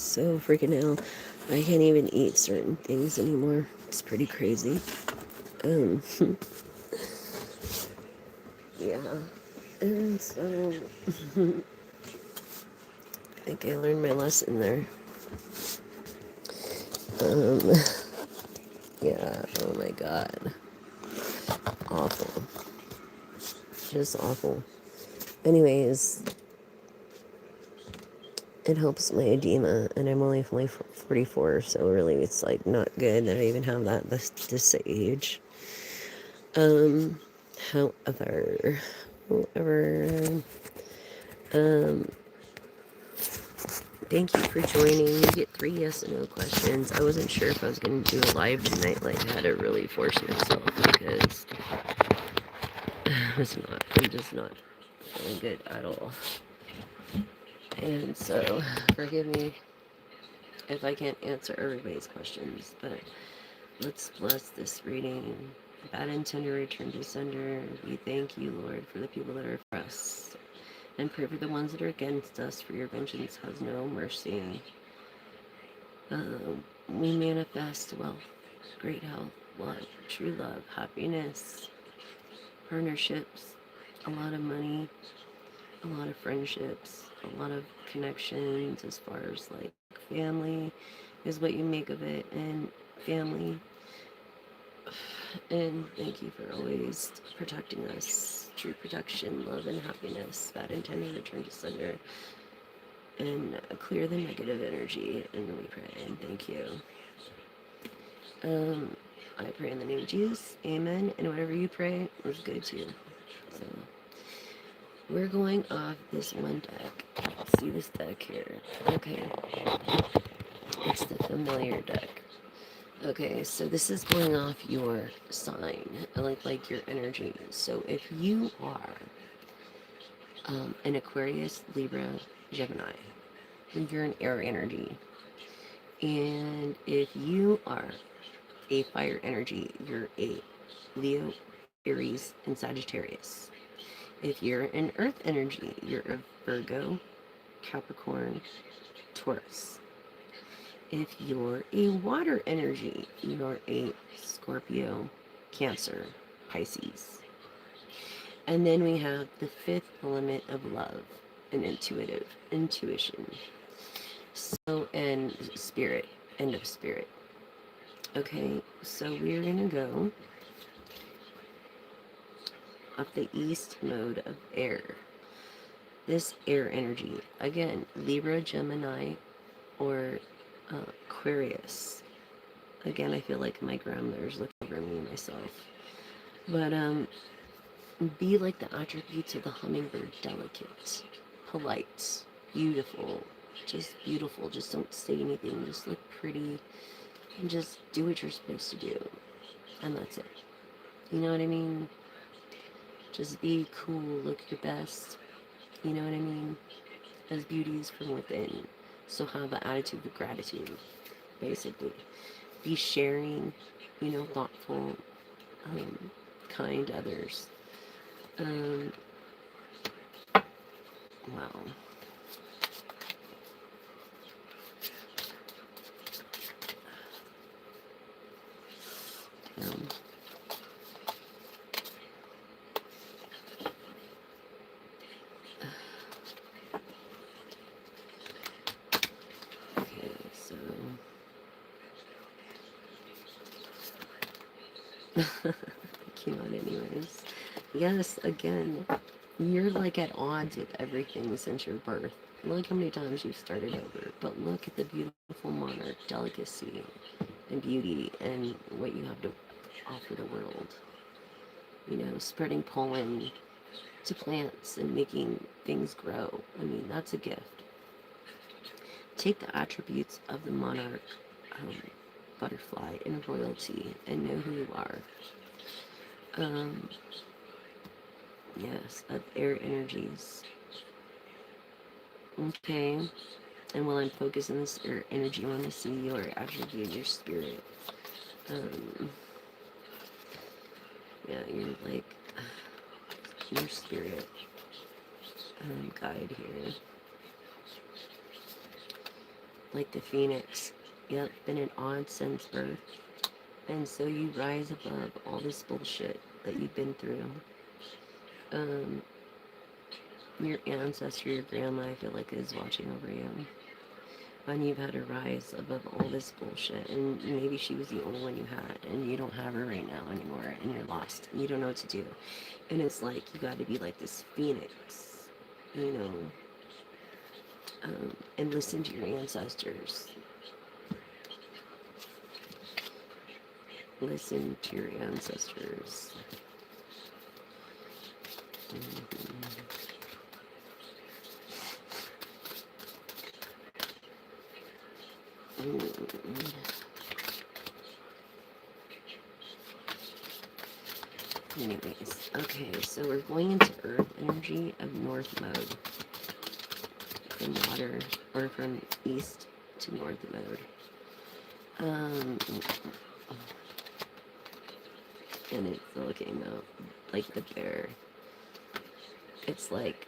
so freaking ill. I can't even eat certain things anymore. It's pretty crazy. Um, yeah. And so, I think I learned my lesson there. Um, yeah, oh my god. Awful. Just awful. Anyways, it helps my edema, and I'm only 44, so really it's like not good that I even have that this age. Um, however, um, thank you for joining. You get 3 yes and no questions. I wasn't sure if I was going to do a live tonight, like I had to really force myself because I'm just not feeling good at all. And so, forgive me if I can't answer everybody's questions, but let's bless this reading. Bad intent to return to sender. We thank you, Lord, for the people that are for us, and pray for the ones that are against us, for your vengeance has no mercy. We manifest wealth, great health, love, true love, happiness, partnerships, a lot of money, a lot of friendships, a lot of connections as far as like family is what you make of it, and family. And thank you for always protecting us. True protection, love, and happiness. That intended return to sender. And clear the negative energy. And we pray and thank you. I pray in the name of Jesus. Amen. And whatever you pray is good too. So we're going off this one deck. See this deck here. Okay. It's the familiar deck. Okay, so this is going off your sign, like your energy. So if you are an Aquarius, Libra, Gemini, you're an air energy. And if you are a fire energy, you're a Leo, Aries, and Sagittarius. If you're an earth energy, you're a Virgo, Capricorn, Taurus. If you're a water energy, you're a Scorpio, Cancer, Pisces. And then we have the 5th element of love and intuition. So, and spirit, end of spirit. Okay, so we're going to go up the east mode of air. This air energy, again, Libra, Gemini, or Aquarius. Again, I feel like my grandmother's looking over me myself. But be like the attributes of the hummingbird: delicate, polite, beautiful, just beautiful. Just don't say anything, just look pretty, and just do what you're supposed to do. And that's it. You know what I mean? Just be cool, look your best. You know what I mean? As beauty is from within. So have an attitude of gratitude, basically. Be sharing, thoughtful, kind to others. Wow. Okay, so came out anyways. Yes, again, you're like at odds with everything since your birth. Look how many times you've started over, but look at the beautiful monarch, delicacy, and beauty, and what you have to offer the world. Spreading pollen to plants and making things grow. I mean, that's a gift. Take the attributes of the monarch, butterfly, and royalty, and know who you are. Yes, of air energies. Okay. And while I'm focused on this air energy, I want to see your attribute, your spirit. Yeah, you're like your spirit guide here. like the phoenix. Yep, been an odd since birth. And so you rise above all this bullshit that you've been through. Um, your ancestor, your grandma, I feel like is watching over you. And you've had to rise above all this bullshit. And maybe she was the only one you had, and you don't have her right now anymore, and you're lost, and you don't know what to do. And it's like, you got to be like this phoenix, you know, and listen to your ancestors. Listen to your ancestors. Anyways, okay, so we're going into earth energy of north mode. From water, or from east to north mode. And it's looking up like the bear. It's like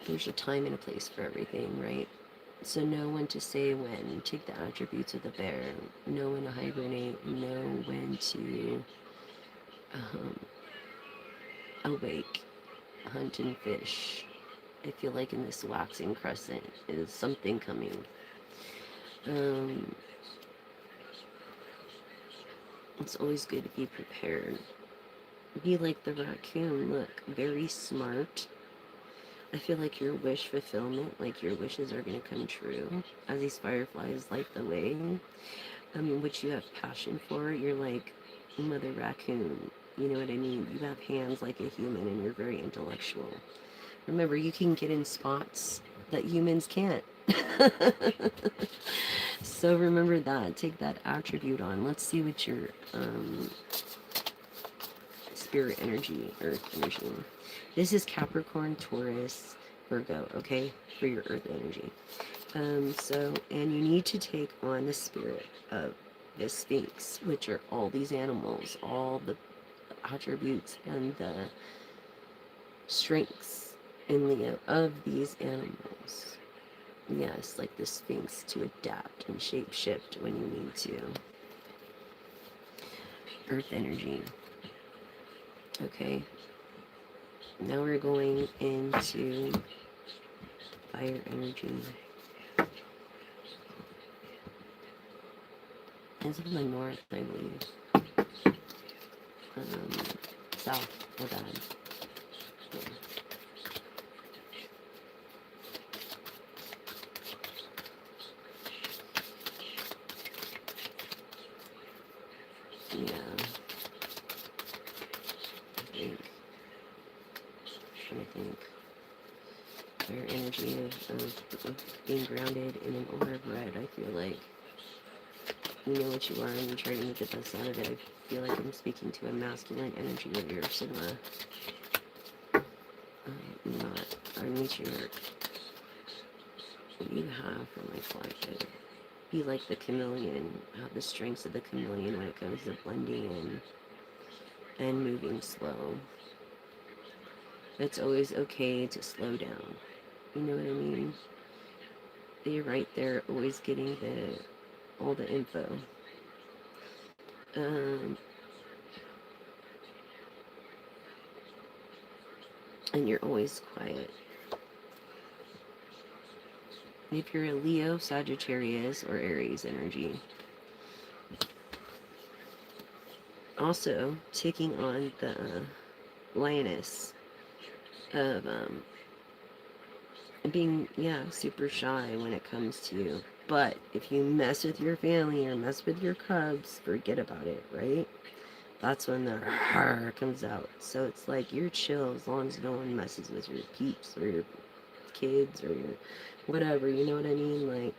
there's a time and a place for everything, right? So know when to say when. Take the attributes of the bear. Know when to hibernate. Know when to awake, hunt and fish. I feel like in this waxing crescent is something coming. It's always good to be prepared. Be like the raccoon. Look, very smart. I feel like your wish fulfillment, like your wishes are going to come true as these fireflies light the way. Which you have passion for. You're like Mother Raccoon. You know what I mean? You have hands like a human and you're very intellectual. Remember, you can get in spots that humans can't. So remember that. Take that attribute on. Let's see what your spirit energy, earth energy. This is Capricorn, Taurus, Virgo, okay? For your earth energy. And you need to take on the spirit of the Sphinx, which are all these animals, all the attributes and the strengths in Leo of these animals. Yes, like the Sphinx, to adapt and shape shift when you need to. Earth energy. Okay. Now we're going into fire energy. It's in the north, I believe. South, my bad. Yeah. I think fire energy of being grounded in an aura of red. I feel like you know what you are and you try to make the best out of it. I feel like I'm speaking to a masculine energy of your cinema. Not our matriarch. What you have for my collective. Be like the chameleon. Have the strengths of the chameleon when it comes to blending in and moving slow. It's always okay to slow down. You know what I mean? You're right there, always getting all the info. And you're always quiet. If you're a Leo, Sagittarius, or Aries energy. Also, taking on the lioness of being, super shy when it comes to you. But if you mess with your family or mess with your cubs, forget about it, right? That's when the comes out. So it's like you're chill as long as no one messes with your peeps or your kids or your whatever, you know what I mean? Like,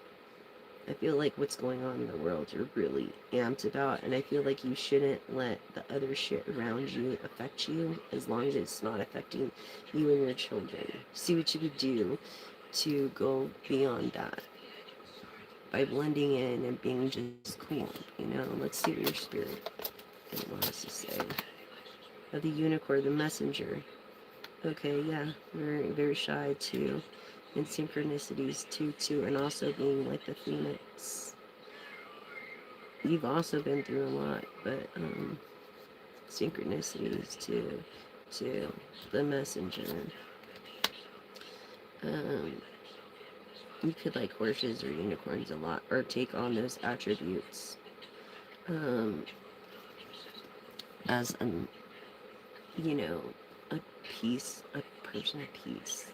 I feel like what's going on in the world you're really amped about, and I feel like you shouldn't let the other shit around you affect you as long as it's not affecting you and your children. See what you could do to go beyond that by blending in and being just cool, you know? Let's see what your spirit has to say. Of the unicorn, the messenger. Okay, yeah, very, very shy too. and synchronicities too, and also being like the phoenix. You've also been through a lot, but synchronicities to the messenger. Um, you could like horses or unicorns a lot, or take on those attributes as you know, a peace, a person of peace.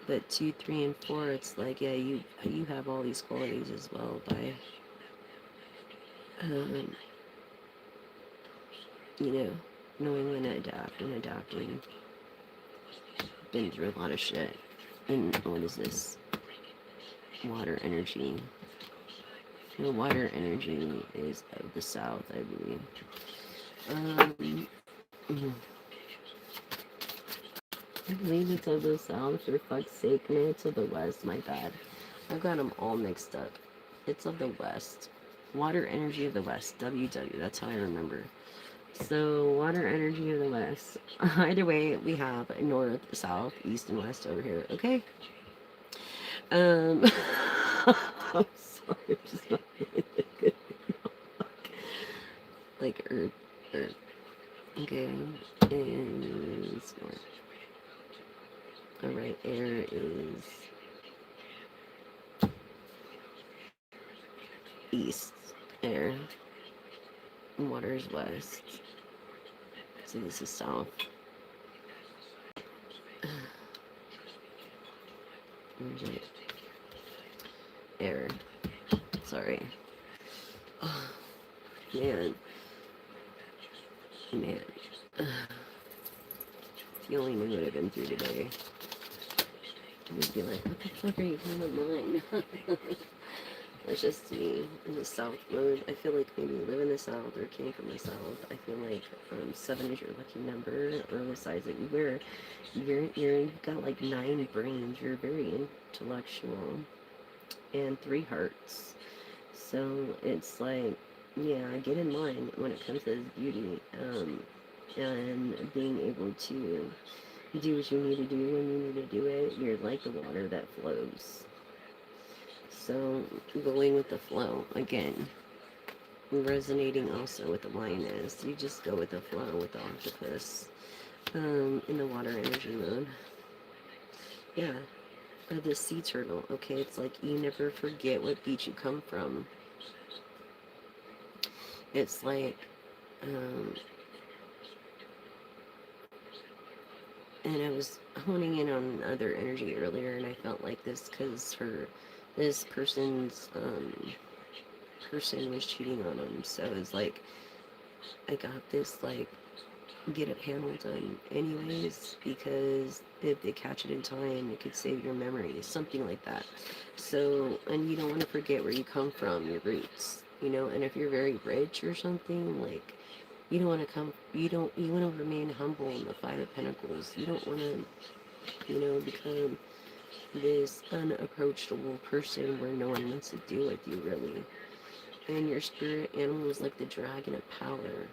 But 2, 3, and 4, it's like, yeah, you have all these qualities as well by, you know, knowing when to adapt and adapting. Been through a lot of shit. And what is this? Water energy. The water energy is of the south, I believe. I believe it's of the south, for fuck's sake. No, it's of the west, my bad. I've got them all mixed up. It's of the west. Water energy of the west. WW, that's how I remember. So, water energy of the west. Either way, we have north, south, east, and west over here, okay? I'm sorry, I'm just not feeling good. Like, earth. Okay, is north. Alright, air is east. Air. Water is west. So this is south. Air. Sorry. Oh, man. Man. If you only knew what I've been through today, you would be like, what the fuck are you doing on mine? That's just me in the south mode. I feel like maybe you live in the south or came from the south. I feel like 7 is your lucky number, or the size that you wear. You've got like 9 brains. You're very intellectual, and 3 hearts. So it's like, yeah, get in line when it comes to this beauty, and being able to do what you need to do when you need to do it. You're like the water that flows. So, going with the flow, again, resonating also with the lioness. You just go with the flow with the octopus, in the water energy mode. Yeah, or the sea turtle, okay? It's like you never forget what beach you come from. It's like, and I was honing in on other energy earlier, and I felt like this because this person's, person was cheating on him, so it's like, I got this, like, get it handled done anyways, because if they catch it in time, it could save your memory, something like that. So, and you don't want to forget where you come from, your roots, you know, and if you're very rich or something, like, you don't want to you want to remain humble in the 5 of Pentacles. You don't want to, you know, become this unapproachable person where no one wants to deal with you, really. And your spirit animal is like the dragon of power,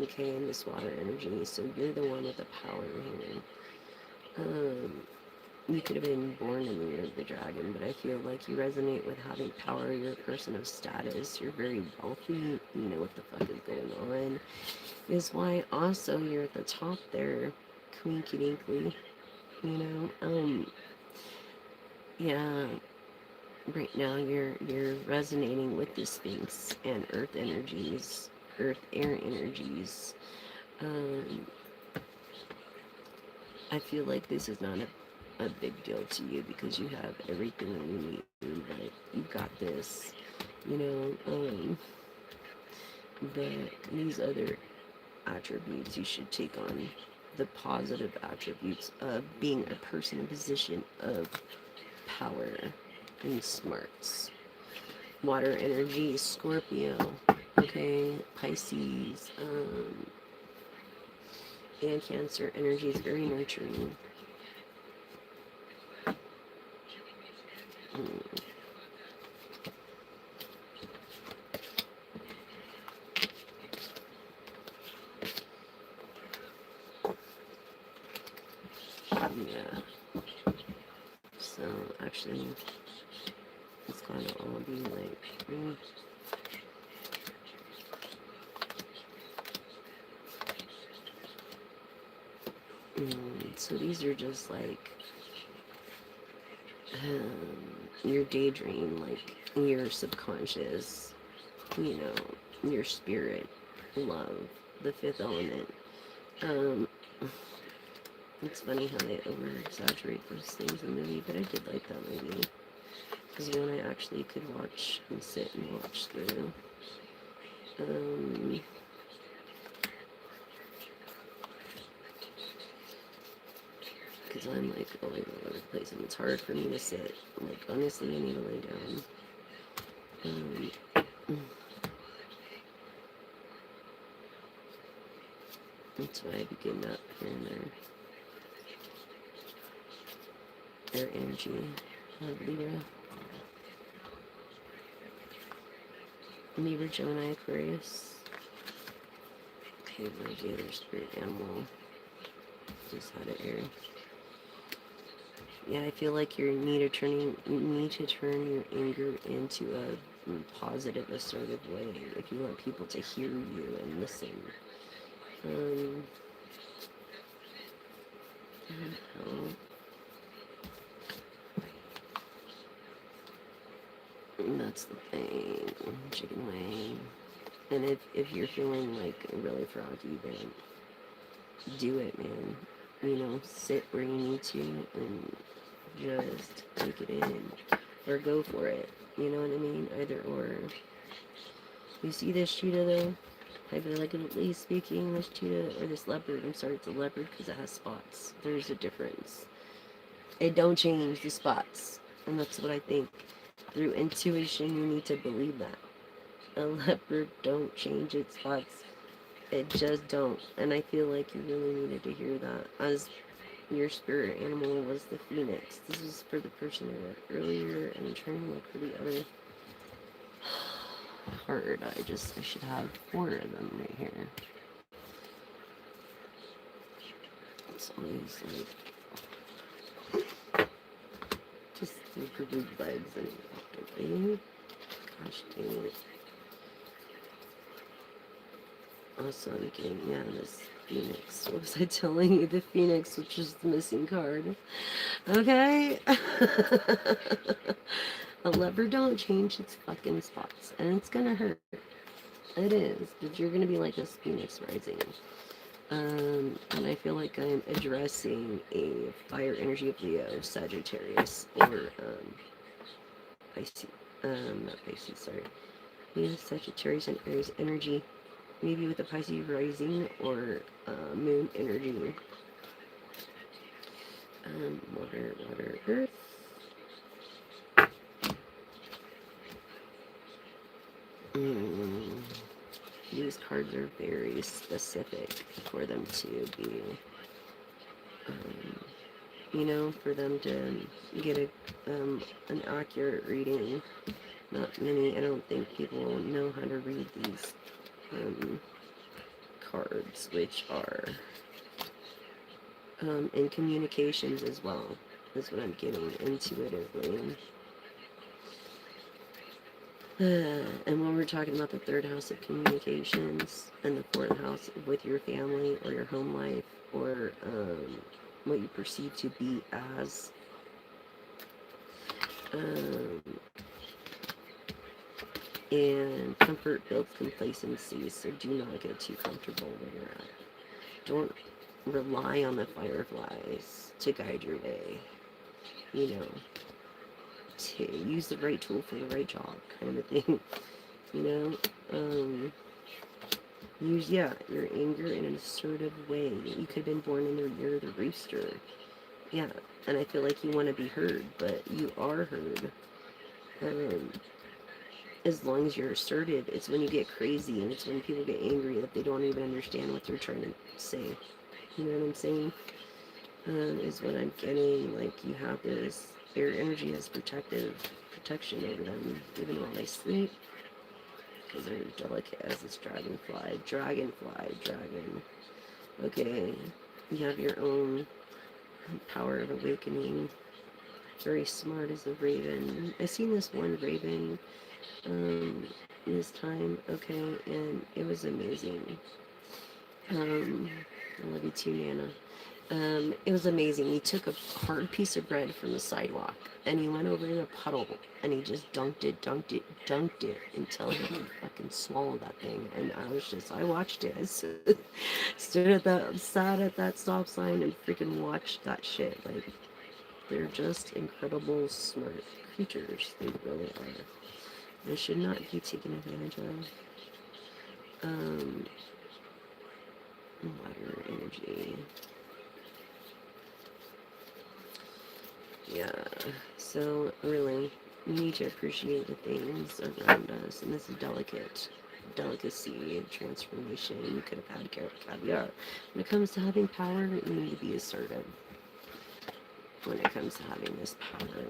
okay, in this water energy. So you're the one with the power here. You could have been born in the year of the dragon, but I feel like you resonate with having power. You're a person of status. You're very wealthy. You know what the fuck is going on. Is why also you're at the top there, quinky dinkly. You know, yeah. Right now you're resonating with the Sphinx and earth energies, earth air energies. I feel like this is not a big deal to you because you have everything that you need. Like, you got this, you know. But these other attributes you should take on, the positive attributes of being a person in position of power and smarts. Water energy, Scorpio, okay, Pisces, and Cancer energy is very nurturing. Yeah. actually. It's gonna all be like, so these are just like your daydream, like your subconscious, you know, your spirit, love, the fifth element. Um, it's funny how they over exaggerate those things in the movie, but I did like that movie. Because one I actually could watch and sit and watch through. Because I'm like all over the place and it's hard for me to sit. Like, honestly, I need to lay down. That's why I be getting up here and there. Their energy of Libra. Libra, Gemini, Aquarius. Okay, where's the other spirit animal? Just had it here. Yeah, I feel like you need to turn your anger into a positive, assertive way if you want people to hear you and listen. And that's the thing. Chicken wing. And if you're feeling like really froggy, then do it, man. You know, sit where you need to and just take it in. Or go for it. You know what I mean? Either or. You see this cheetah though? Hypothetically speaking, this cheetah, or this leopard, I'm sorry, it's a leopard because it has spots. There's a difference. It don't change the spots. And that's what I think. Through intuition, you need to believe that. A leopard don't change its spots. It just don't. And I feel like you really needed to hear that. As your spirit animal was the phoenix. This is for the person I read earlier, and I'm trying to look for the other card. I should have 4 of them right here. It's always like just super big bugs and gosh dang it. Also, I'm getting, yeah, this phoenix. What was I telling you? The phoenix, which is the missing card. Okay? A leopard don't change its fucking spots. And it's gonna hurt. It is. But you're gonna be like this phoenix rising. And I feel like I'm addressing a fire energy of Leo, Sagittarius, or, Pisces. Not Pisces, sorry. Leo, Sagittarius, and Aries energy. Maybe with a Pisces rising or moon energy. Water, earth. These cards are very specific for them to be, you know, for them to get an accurate reading. Not many, I don't think people know how to read these cards, which are in communications as well, is what I'm getting intuitively. And when we're talking about the 3rd house of communications and the 4th house with your family or your home life or what you perceive to be as and comfort builds complacency, so do not get too comfortable where you're at. Don't rely on the fireflies to guide your way, you know, to use the right tool for the right job kind of thing. You know, use, yeah, your anger in an assertive way. You could have been born in the year of the rooster. Yeah, and I feel like you want to be heard, but you are heard. As long as you're assertive, it's when you get crazy and it's when people get angry that they don't even understand what they're trying to say. You know what I'm saying? Is what I'm getting. Like, you have this, air energy has protection over them, even while they sleep. Because they're delicate as this dragonfly. Dragon. Okay, you have your own power of awakening. Very smart as a raven. I seen this one raven this time, okay, and it was amazing. I love you too, Nana. It was amazing. He took a hard piece of bread from the sidewalk and he went over to a puddle and he just dunked it until he could fucking swallow that thing. And I watched it. I sat at that stop sign and freaking watched that shit. Like, they're just incredible, smart creatures. They really are. They should not be taken advantage of. Water energy. Yeah, so really, we need to appreciate the things around us, and this is delicacy and transformation. You could have had caviar. When it comes to having power, you need to be assertive. When it comes to having this power,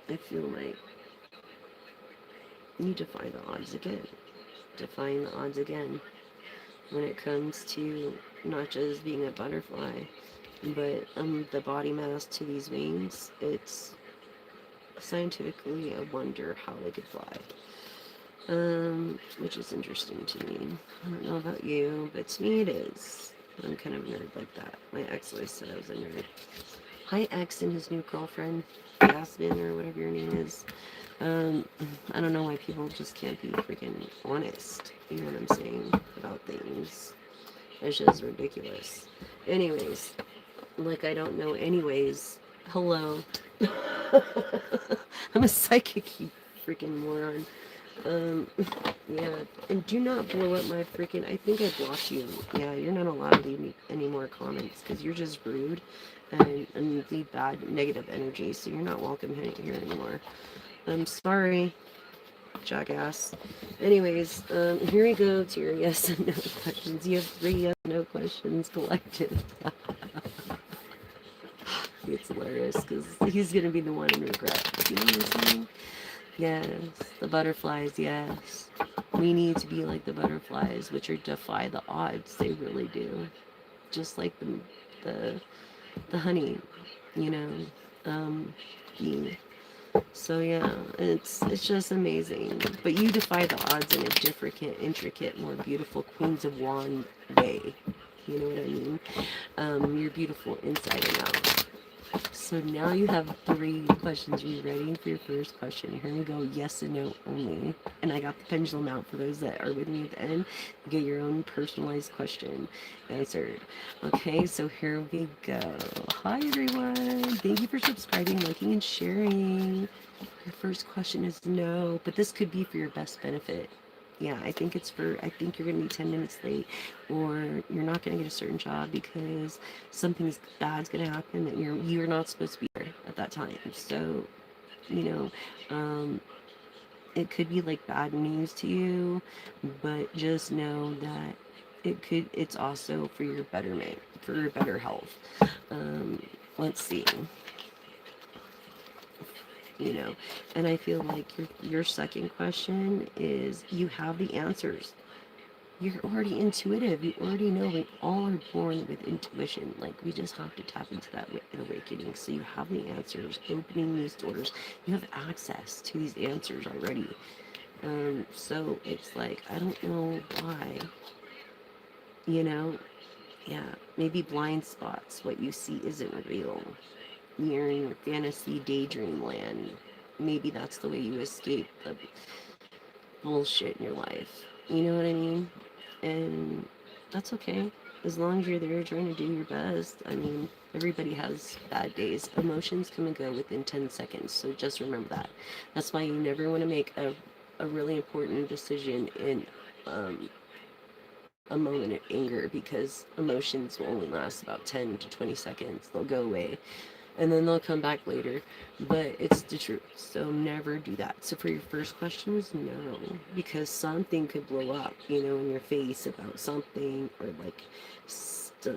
I feel like you defy the odds again. Defying the odds again. When it comes to not just being a butterfly, but the body mass to these wings, it's scientifically a wonder how they could fly. Which is interesting to me. I don't know about you, but to me it is. I'm kind of a nerd like that. My ex always said I was a nerd. Hi, X and his new girlfriend, Yasmin, or whatever your name is. I don't know why people just can't be freaking honest. You know what I'm saying? About things. It's just ridiculous. Anyways, like I don't know anyways. Hello. I'm a psychic, you freaking moron. Yeah, and do not blow up my freaking, I think I blocked you. Yeah, you're not allowed to leave me any more comments, because you're just rude, and leave bad, negative energy, so you're not welcome here anymore. I'm sorry, jackass. Anyways, here we go to your yes and no questions. You have 3 yes and no questions collected. It's hilarious, because he's going to be the one in regret. You know what I'm saying? Yes, the butterflies, yes. We need to be like the butterflies, which are defy the odds. They really do. Just like the honey, you know, bee. So yeah, it's just amazing. But you defy the odds in a different, intricate, more beautiful Queens of Wand way. You know what I mean? You're beautiful inside and out. So now you have 3 questions. Are you ready for your first question? Here we go. Yes and no only. And I got the pendulum out for those that are with me at the end. Get your own personalized question answered. Okay, so here we go. Hi, everyone. Thank you for subscribing, liking, and sharing. Your first question is no, but this could be for your best benefit. Yeah, I think I think you're going to be 10 minutes late, or you're not going to get a certain job because something bad's going to happen that you're not supposed to be there at that time. So, you know, it could be like bad news to you, but just know that it's also for your betterment, for your better health. Let's see. You know, and I feel like your second question is you have the answers. You're already intuitive. You already know. We all are born with intuition. Like, we just have to tap into that awakening. So you have the answers, opening these doors. You have access to these answers already. So it's like, I don't know why, you know. Yeah, maybe blind spots. What you see isn't real. You're in your fantasy daydream land. Maybe that's the way you escape the bullshit in your life. You know what I mean? And that's okay. As long as you're there trying to do your best. I mean, everybody has bad days. Emotions come and go within 10 seconds. So just remember that. That's why you never want to make a really important decision in a moment of anger, because emotions will only last about 10 to 20 seconds. They'll go away and then they'll come back later, but it's the truth, so never do that. So for your first question is no, because something could blow up, you know, in your face about something, or like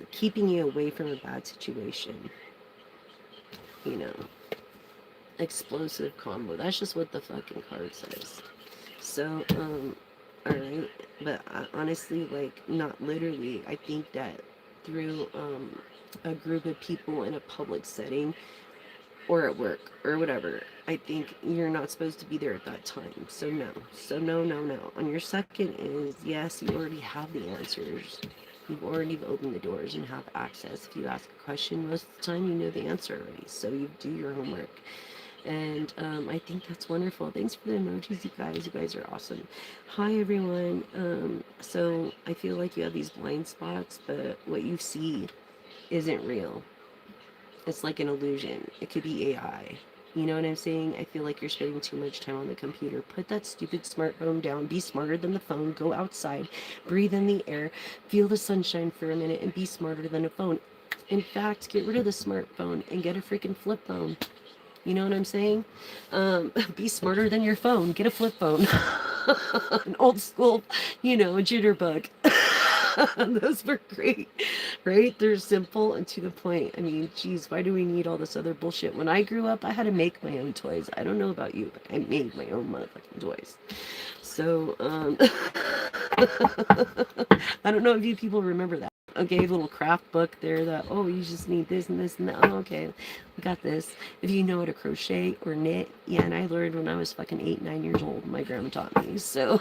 keeping you away from a bad situation, you know. Explosive combo, that's just what the fucking card says. So all right, but honestly, like, not literally, I think that through a group of people in a public setting or at work or whatever, I think you're not supposed to be there at that time. So no. So no, no, no. On your second is yes, you already have the answers. You've already opened the doors and have access. If you ask a question, most of the time you know the answer already. So you do your homework. And I think that's wonderful. Thanks for the emojis, you guys. You guys are awesome. Hi, everyone. So I feel like you have these blind spots, but what you see isn't real. It's like an illusion. It could be AI. You know what I'm saying? I feel like you're spending too much time on the computer. Put that stupid smartphone down. Be smarter than the phone. Go outside. Breathe in the air. Feel the sunshine for a minute and be smarter than a phone. In fact, get rid of the smartphone and get a freaking flip phone. You know what I'm saying? Be smarter than your phone. Get a flip phone. An old school, a jitterbug. Those were great, right? They're simple and to the point. I mean, geez, why do we need all this other bullshit? When I grew up, I had to make my own toys. I don't know about you, but I made my own motherfucking toys. So, I don't know if you people remember that. Okay, little craft book there that, oh, you just need this and this and that. Oh, okay, we got this. If you know how to crochet or knit, yeah, and I learned when I was fucking 8, 9 years old. My grandma taught me. So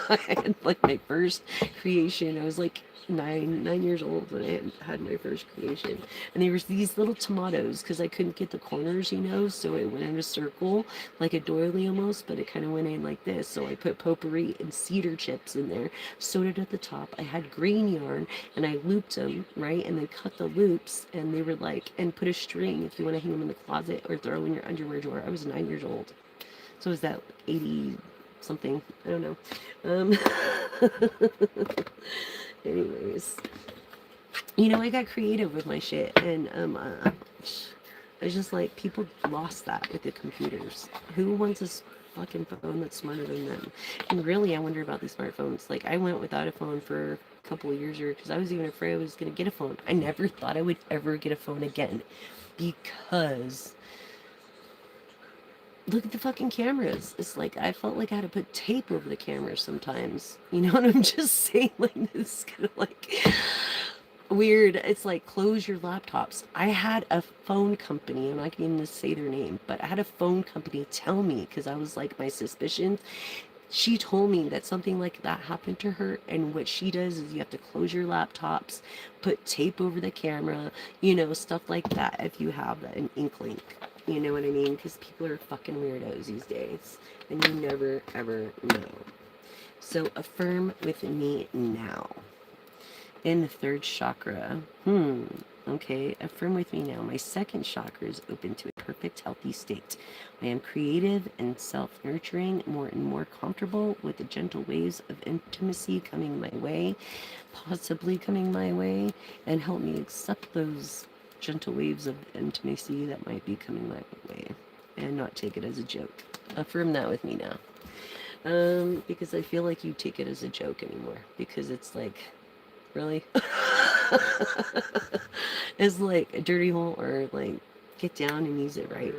I had like my first creation. I was like 9 years old when I had my first creation. And there was these little tomatoes because I couldn't get the corners, so it went in a circle, like a doily almost, but it kind of went in like this. So I put potpourri and cedar chips in there, sewed it at the top. I had green yarn and I looped them, right? And then cut the loops and they were like, and put a string if you want to hang them in the closet or throw in your underwear drawer. I was 9 years old. So was that 80 something? I don't know. Anyways, I got creative with my shit, and I was just like, people lost that with the computers. Who wants a fucking phone that's smarter than them? And really, I wonder about these smartphones. Like, I went without a phone for a couple of years because I was even afraid I was going to get a phone. I never thought I would ever get a phone again because look at the fucking cameras. It's like I felt like I had to put tape over the cameras sometimes. You know what I'm just saying? Like, this is kind of like weird. It's like, close your laptops. I had a phone company, I'm not going to say their name, but I had a phone company tell me, because I was like, my suspicions, she told me that something like that happened to her, and what she does is you have to close your laptops, put tape over the camera, stuff like that if you have an inkling. You know what I mean? Because people are fucking weirdos these days, and you never ever know. So affirm with me now. In the third chakra, okay, affirm with me now. My second chakra is open to a perfect, healthy state. I am creative and self-nurturing, more and more comfortable with the gentle waves of intimacy coming my way, possibly coming my way, and help me accept those gentle waves of intimacy that might be coming my way and not take it as a joke. Affirm that with me now. Because I feel like you take it as a joke anymore, because it's like, really? It's like a dirty hole, or like get down and use it right.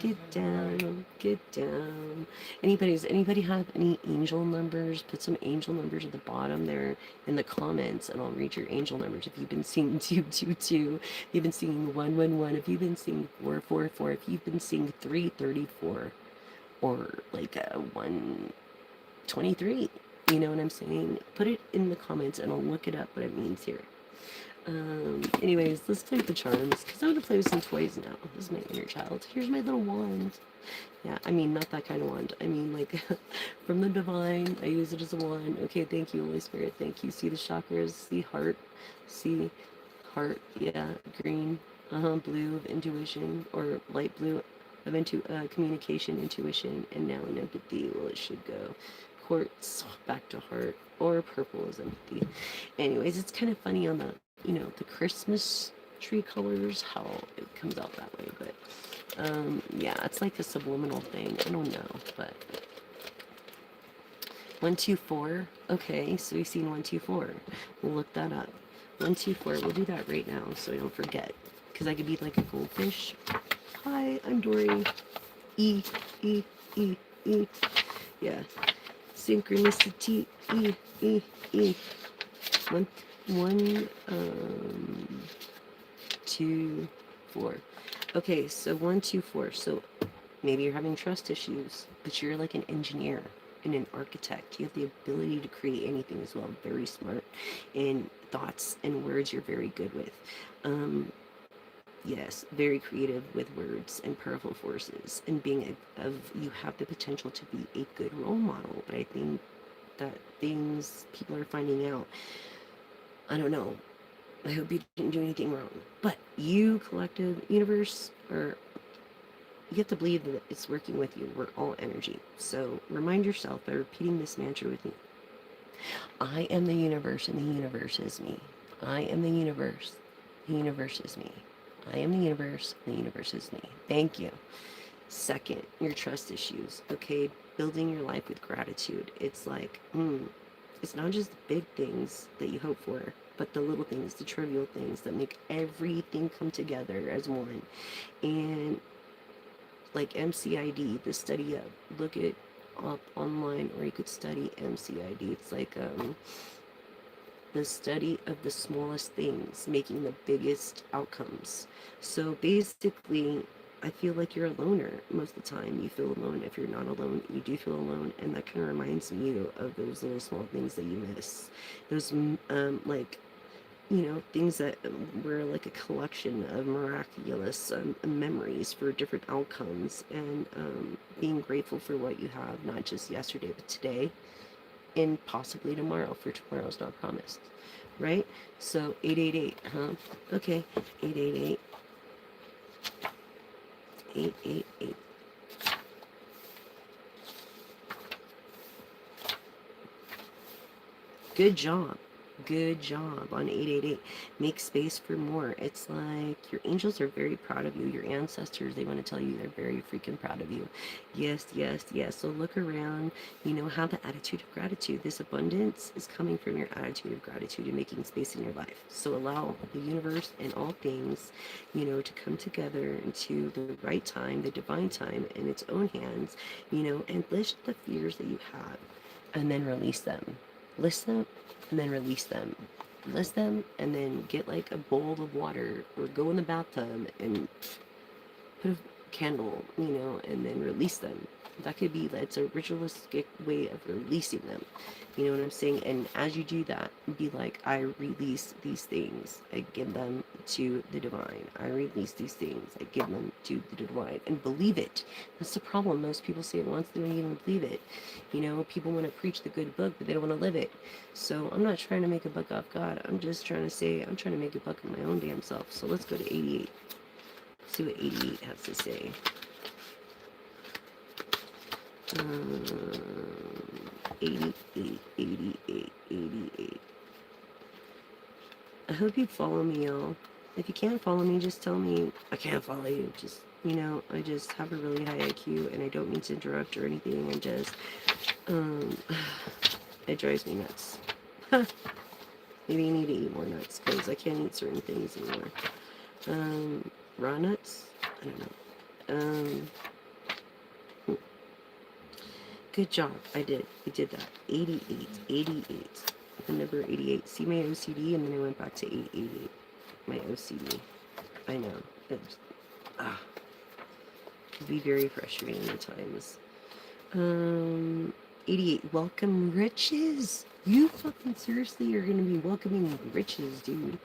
Get down, get down. Anybody have any angel numbers? Put some angel numbers at the bottom there in the comments, and I'll read your angel numbers. If you've been seeing 222, if you've been seeing 111, if you've been seeing 444, if you've been seeing 334, or like 123. You know what I'm saying? Put it in the comments and I'll look it up what it means here. Anyways, let's play with the charms, because I want to play with some toys now. This is my inner child. Here's my little wand. Yeah, I mean, not that kind of wand. I mean, like, from the divine. I use it as a wand. Okay, thank you, Holy Spirit. Thank you. See the chakras? See heart? See heart? Yeah, green. Blue of intuition, or light blue of communication, intuition, and now in empathy. Well, it should go quartz back to heart, or purple is empathy. Anyways, it's kind of funny on the the Christmas tree colors, how it comes out that way, but yeah, it's like a subliminal thing. I don't know, but 124. Okay, so we've seen 124. We'll look that up. 124. We'll do that right now so I don't forget, because I could be like a goldfish. Hi, I'm Dory. E. Yeah. Synchronicity. E. 1, 1, 2, 4. Okay, so 1, 2, 4. So maybe you're having trust issues, but you're like an engineer and an architect. You have the ability to create anything as well. Very smart. And thoughts and words you're very good with. Yes, very creative with words and powerful forces. And you have the potential to be a good role model. But I think that things people are finding out, I don't know. I hope you didn't do anything wrong. But you, collective universe, or you have to believe that it's working with you. We're all energy. So remind yourself by repeating this mantra with me. I am the universe and the universe is me. I am the universe. The universe is me. I am the universe and the universe is me. Thank you. Second, your trust issues. Okay, building your life with gratitude. It's like, it's not just the big things that you hope for, but the little things, the trivial things that make everything come together as one. And like MCID, the study of, look it up online, or you could study MCID. It's like the study of the smallest things making the biggest outcomes. So basically, I feel like you're a loner most of the time. You feel alone. If you're not alone, you do feel alone, and that kind of reminds me of those little small things that you miss. Those like, things that were like a collection of miraculous memories for different outcomes, and being grateful for what you have, not just yesterday, but today, and possibly tomorrow, for tomorrow's not promised, right? So 888, huh? Okay, 888, 888. Good job. Good job on 888. Make space for more. It's like your angels are very proud of you. Your ancestors, they want to tell you they're very freaking proud of you. Yes, yes, yes. So look around, have the attitude of gratitude. This abundance is coming from your attitude of gratitude and making space in your life. So allow the universe and all things, to come together into the right time, the divine time in its own hands, and list the fears that you have and then release them. List them and then release them. List them and then get like a bowl of water or go in the bathtub and put a candle, and then release them. That could be, that's a ritualistic way of releasing them. You know what I'm saying? And as you do that, be like, I release these things. I give them to the divine. I release these things. I give them to the divine. And believe it. That's the problem. Most people say it once, they don't even believe it. People want to preach the good book, but they don't want to live it. So I'm not trying to make a buck off God. I'm just trying to say, I'm trying to make a buck of my own damn self. So let's go to 88. See what 88 has to say. 88, 88, 88. I hope you follow me, y'all. If you can't follow me, just tell me I can't follow you. Just, I just have a really high IQ and I don't mean to interrupt or anything. And just, it drives me nuts. Maybe you need to eat more nuts because I can't eat certain things anymore. Raw nuts? I don't know. Good job. I did that. 88. 88. The number 88. See my OCD, and then I went back to 888. My OCD. I know. It could be very frustrating at times. 88. Welcome riches. You fucking seriously are gonna be welcoming riches, dude.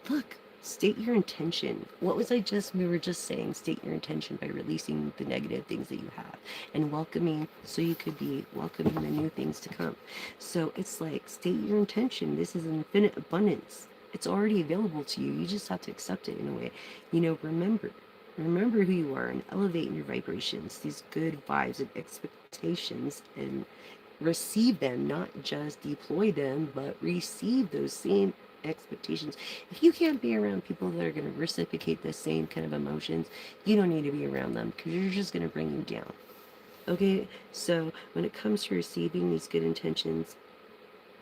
Look. State your intention. What was we were just saying, state your intention by releasing the negative things that you have and welcoming, so you could be welcoming the new things to come. So it's like, state your intention. This is infinite abundance. It's already available to you. You just have to accept it in a way. Remember who you are and elevate in your vibrations, these good vibes and expectations, and receive them, not just deploy them, but receive those same expectations. If you can't be around people that are going to reciprocate the same kind of emotions, you don't need to be around them because you're just going to bring you down. Okay, so when it comes to receiving these good intentions,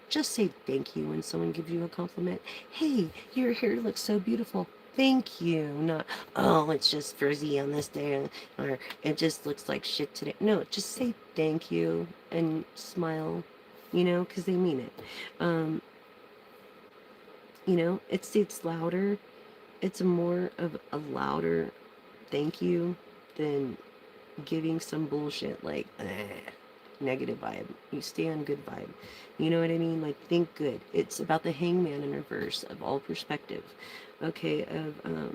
just say thank you when someone gives you a compliment. Hey, your hair looks so beautiful. Thank you. Not, oh, it's just frizzy on this day, or it just looks like shit today. No, just say thank you and smile, because they mean it. You know, it states louder. It's more of a louder thank you than giving some bullshit like negative vibe. You stay on good vibe. You know what I mean? Like think good. It's about the hangman in reverse of all perspective. Okay, of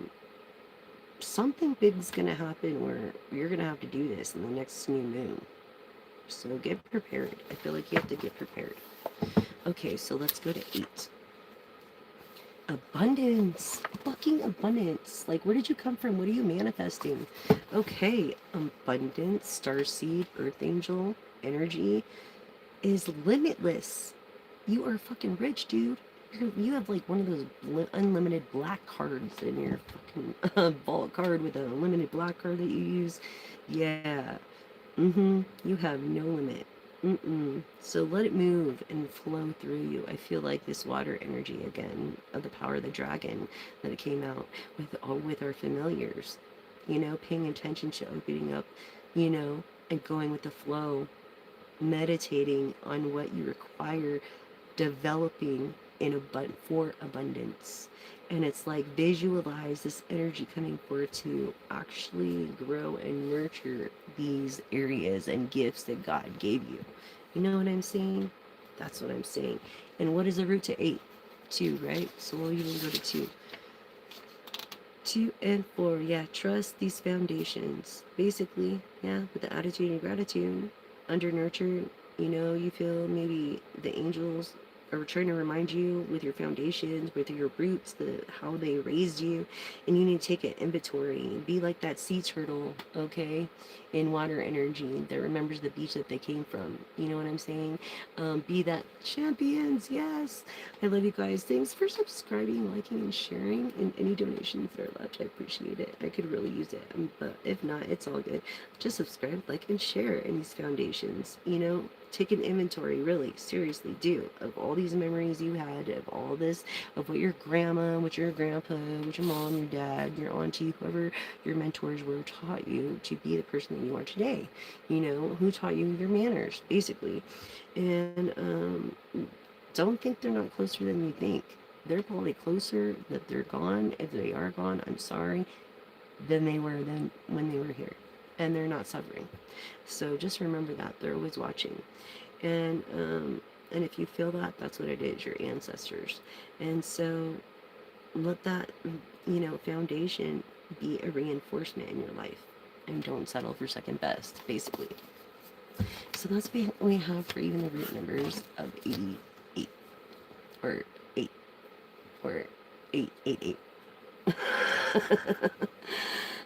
something big's gonna happen where you're gonna have to do this in the next new moon. So get prepared. I feel like you have to get prepared. Okay, so let's go to 8. Abundance. Fucking abundance. Like, where did you come from? What are you manifesting? Okay, abundance, starseed, earth angel, energy is limitless. You are fucking rich, dude. You have like one of those unlimited black cards in your fucking vault card with a unlimited black card that you use. Yeah. You have no limit. So let it move and flow through you. I feel like this water energy again of the power of the dragon that it came out with our familiars. You know, paying attention to opening up, you know, and going with the flow, meditating on what you require, developing for abundance. And it's like visualize this energy coming forward to actually grow and nurture these areas and gifts that God gave you. You know what I'm saying? That's what I'm saying. And what is the root to 8? 2, right? So we'll even go to 2. 2 and 4, yeah, trust these foundations. Basically, yeah, with the attitude and gratitude, under nurtured, you know, you feel maybe the angels are trying to remind you with your foundations, with your roots, how they raised you, and you need to take an inventory. Be like that sea turtle, okay, in water energy that remembers the beach that they came from. You know what I'm saying? Be that champions, yes. I love you guys. Thanks for subscribing, liking, and sharing. And any donations that are left, I appreciate it. I could really use it. But if not, it's all good. Just subscribe, like, and share in these foundations. You know, take an inventory, really, seriously, do, of all these memories you had, of all this, of what your grandma, what your grandpa, what your mom, your dad, your auntie, whoever your mentors were taught you to be the person that you are today. You know, who taught you your manners, basically. And don't think they're not closer than you think. They're probably closer that they're gone. If they are gone, I'm sorry, than they were then when they were here. And they're not suffering. So just remember that. They're always watching. And if you feel that, that's what it is, your ancestors. And so let that, you know, foundation be a reinforcement in your life. And don't settle for second best, basically. So that's what we have for even the root numbers of 88. Or 8. Or 888.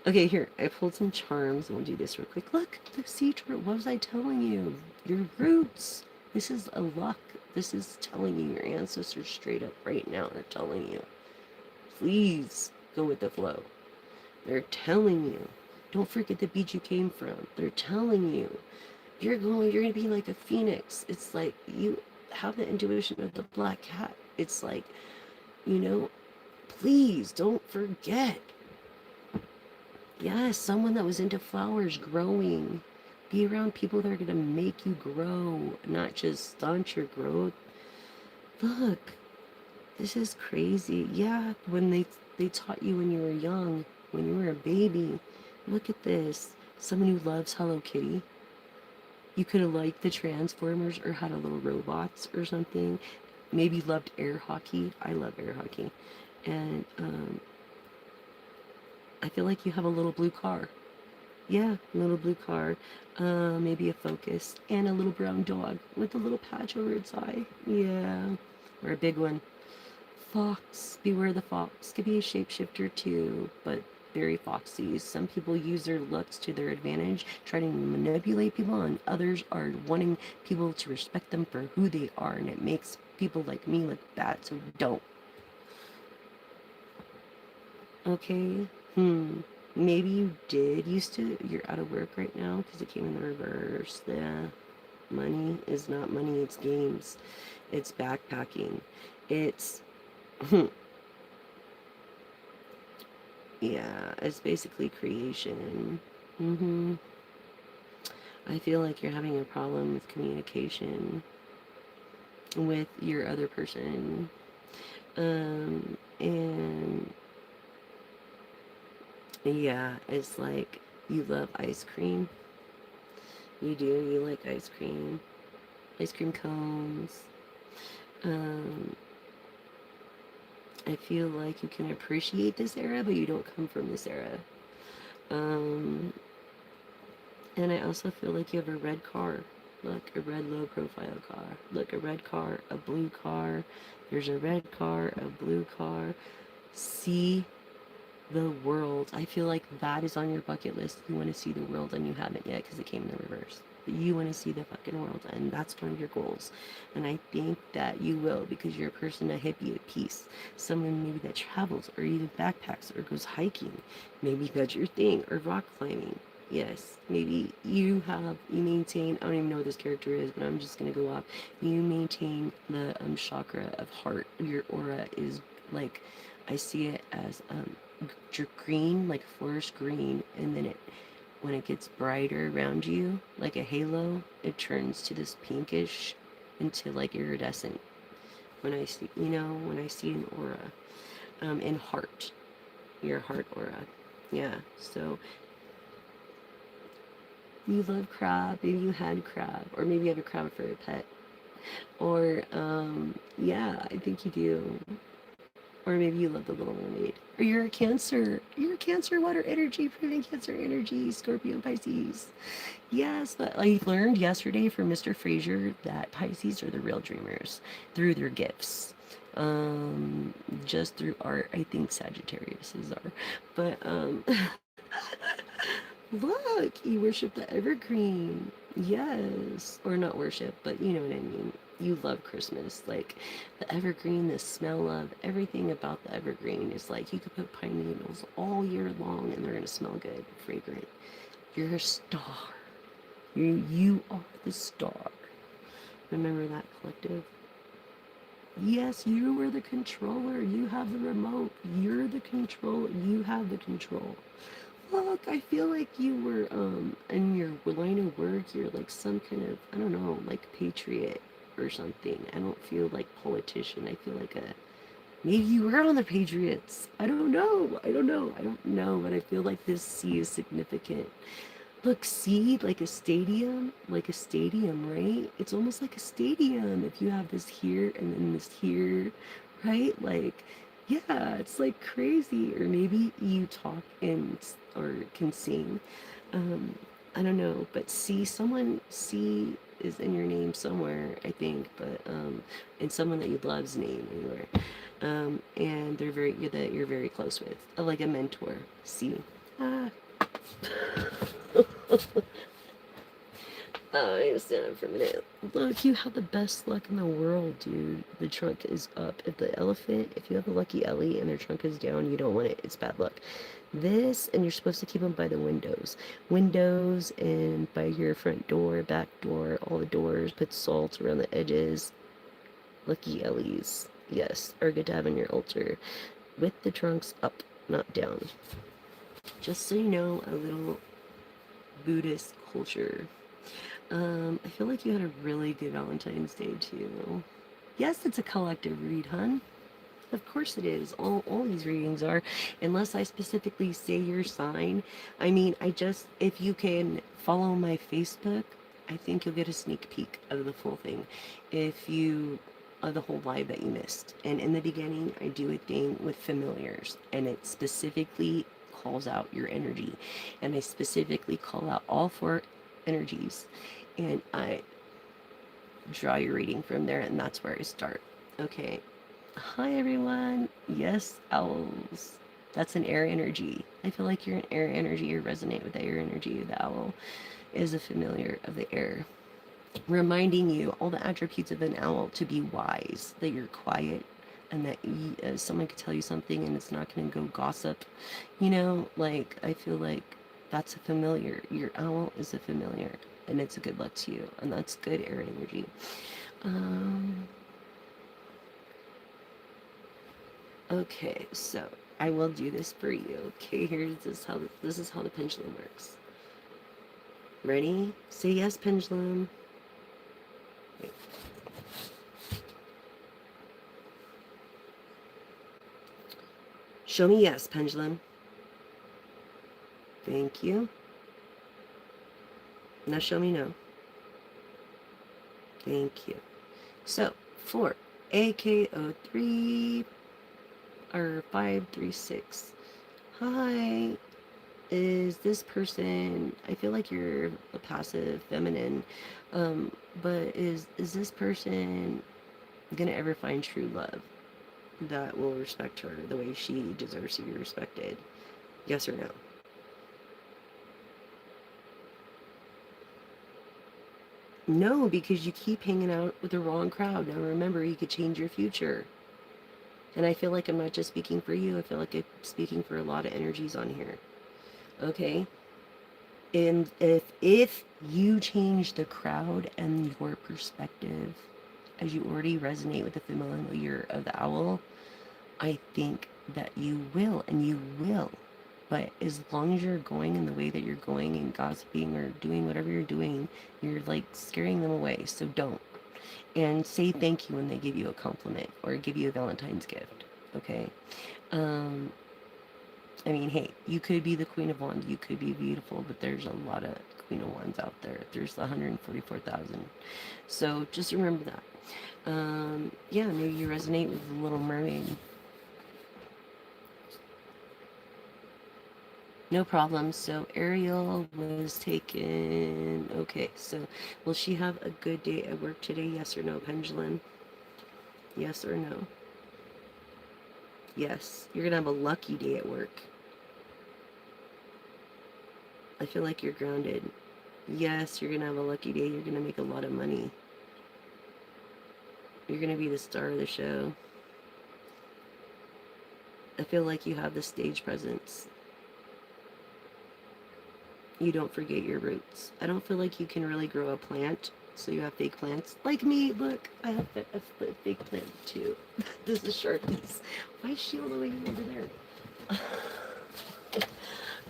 Okay, here, I pulled some charms, and we'll do this real quick. Look, the sea turtle, what was I telling you? Your roots. This is a luck. This is telling you, your ancestors straight up right now are telling you, please go with the flow. They're telling you, don't forget the beach you came from. They're telling you, you're gonna be like a phoenix. It's like you have the intuition of the black cat. It's like, you know, please don't forget. Yes, someone that was into flowers growing. Be around people that are going to make you grow, not just stunt your growth. Look, this is crazy. Yeah, when they taught you when you were young, when you were a baby. Look at this. Someone who loves Hello Kitty. You could have liked the Transformers or had a little robots or something. Maybe loved air hockey. I love air hockey. And I feel like you have a little blue car. Yeah, a little blue car. Maybe a Focus. And a little brown dog with a little patch over its eye. Yeah. Or a big one. Fox. Beware the fox. Could be a shapeshifter too, but very foxy. Some people use their looks to their advantage, trying to manipulate people, and others are wanting people to respect them for who they are, and it makes people like me look bad, so don't. Okay? Maybe you did used to. You're out of work right now because it came in the reverse. Yeah. Money is not money, it's games. It's backpacking. It's yeah, it's basically creation. I feel like you're having a problem with communication with your other person. And yeah, it's like you love ice cream. You do, you like ice cream cones. Um, I feel like you can appreciate this era, but you don't come from this era. Um, and I also feel like you have a red car. Look, a red low profile car. Look, a red car, a blue car. There's a red car, a blue car. See the world. I feel like that is on your bucket list. You want to see the world and you haven't yet because it came in the reverse. But you want to see the fucking world and that's one of your goals. And I think that you will because you're a person, a hippie at peace. Someone maybe that travels or even backpacks or goes hiking. Maybe that's your thing, or rock climbing. Yes, maybe you maintain, I don't even know what this character is, but I'm just going to go off. You maintain the chakra of heart. Your aura is like, I see it as green, like forest green, and then when it gets brighter around you, like a halo, it turns to this pinkish into like iridescent. When I see an aura, in heart, your heart aura. Yeah, so you love crab, maybe you had crab, or maybe you have a crab for a pet. Or, yeah, I think you do. Or maybe you love the Little Mermaid. Or you're a Cancer. You're a Cancer, water energy, proving Cancer energy, Scorpio, Pisces. Yes, but I learned yesterday from Mr. Fraser that Pisces are the real dreamers through their gifts. Just through art, I think Sagittarius is are. But, look, you worship the evergreen. Yes. Or not worship, but you know what I mean. You love Christmas. Like the evergreen, the smell of everything about the evergreen is like you could put pine needles all year long and they're going to smell good, fragrant. You're a star. You are the star. Remember that, collective? Yes, you were the controller. You have the remote. You're the controller. You have the control. Look, I feel like you were, in your line of work, you're like some kind of, I don't know, like patriot or something. I don't feel like politician. I feel like maybe you were on the Patriots. I don't know. I don't know. I don't know, but I feel like this C is significant. Look, see, like a stadium, right? It's almost like a stadium if you have this here and then this here, right? Like, yeah, it's like crazy. Or maybe you talk and or can sing. Um, I don't know, but C is in your name somewhere, I think, but in someone that you love's name anywhere. And you're very close with, like a mentor. C. Ah. I need to stand up for a minute. Look, you have the best luck in the world, dude. The trunk is up. If you have a lucky Ellie and their trunk is down, you don't want it. It's bad luck. This, and you're supposed to keep them by the windows. Windows and by your front door, back door, all the doors. Put salt around the edges. Lucky Ellies. Yes, are good to have in your altar. With the trunks up, not down. Just so you know, a little Buddhist culture. I feel like you had a really good Valentine's Day too. Yes, it's a collective read, hun. Of course it is. All these readings are, unless I specifically say your sign. I mean, if you can follow my Facebook, I think you'll get a sneak peek of the full thing. If you, of the whole live that you missed. And in the beginning, I do a thing with familiars, and it specifically calls out your energy. And I specifically call out all four energies. And I draw your reading from there, and that's where I start. Okay. Hi, everyone. Yes, owls. That's an air energy. I feel like you're an air energy. You resonate with the air energy. The owl is a familiar of the air, reminding you all the attributes of an owl: to be wise, that you're quiet, and that someone could tell you something and it's not going to go gossip. Like, I feel like that's a familiar. Your owl is a familiar, and it's a good luck to you, and that's good air energy. Okay, so I will do this for you. Okay, this is how the pendulum works. Ready? Say yes, pendulum. Wait. Show me yes, pendulum. Thank you. Now show me no. Thank you. So, for AKO3 or 536. Hi. Is this person, I feel like you're a passive feminine, but is this person gonna ever find true love that will respect her the way she deserves to be respected? Yes or no? No, because you keep hanging out with the wrong crowd. Now remember, you could change your future. And I feel like I'm not just speaking for you, I feel like I'm speaking for a lot of energies on here. Okay? And if you change the crowd and your perspective, as you already resonate with the familiar of the owl, I think that you will, and you will. But as long as you're going in the way that you're going and gossiping or doing whatever you're doing, you're like scaring them away. So don't. And say thank you when they give you a compliment or give you a Valentine's gift. Okay? Um, I mean, hey, you could be the Queen of Wands, you could be beautiful, but there's a lot of Queen of Wands out there. There's 144,000. So just remember that. Yeah, maybe you resonate with the Little Mermaid. No problem. So Ariel was taken. Okay, so will she have a good day at work today? Yes or no, Pendulum? Yes or no? Yes. You're gonna have a lucky day at work. I feel like you're grounded. Yes, you're gonna have a lucky day. You're gonna make a lot of money. You're gonna be the star of the show. I feel like you have the stage presence. You don't forget your roots. I don't feel like you can really grow a plant, so you have fake plants. Like me, look, I have a fake plant too. This is Sharpies. Why is she all the way over there?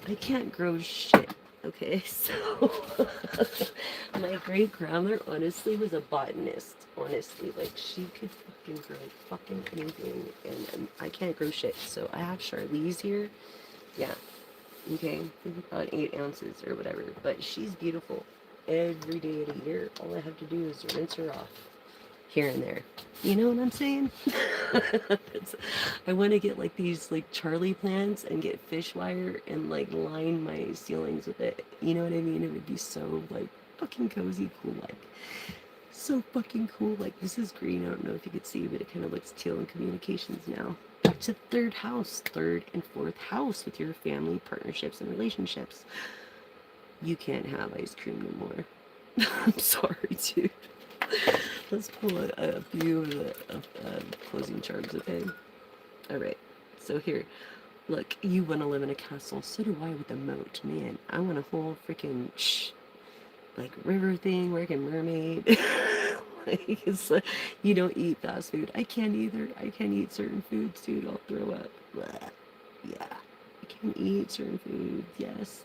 I can't grow shit. Okay, so my great grandmother honestly was a botanist. Honestly, like she could fucking grow fucking anything, and I can't grow shit. So I have Charlize here. Yeah, okay, about 8 ounces or whatever. But she's beautiful every day of the year. All I have to do is rinse her off here and there. You know what I'm saying? I want to get like these like Charlie plants and get fish wire and like line my ceilings with it. You know what I mean? It would be so like fucking cozy, cool, like so fucking cool. Like this is green. I don't know if you could see, but it kind of looks teal in communications now. Back to third house, third and fourth house with your family, partnerships, and relationships. You can't have ice cream no more. I'm sorry, dude. Let's pull a few of the closing charms, okay? Alright, so here. Look, you want to live in a castle. So do I with a moat. Man, I want a whole freaking like river thing where I can mermaid. Like, it's like, you don't eat fast food. I can't either. I can't eat certain foods, dude. I'll throw up. Blah. Yeah. I can't eat certain foods. Yes.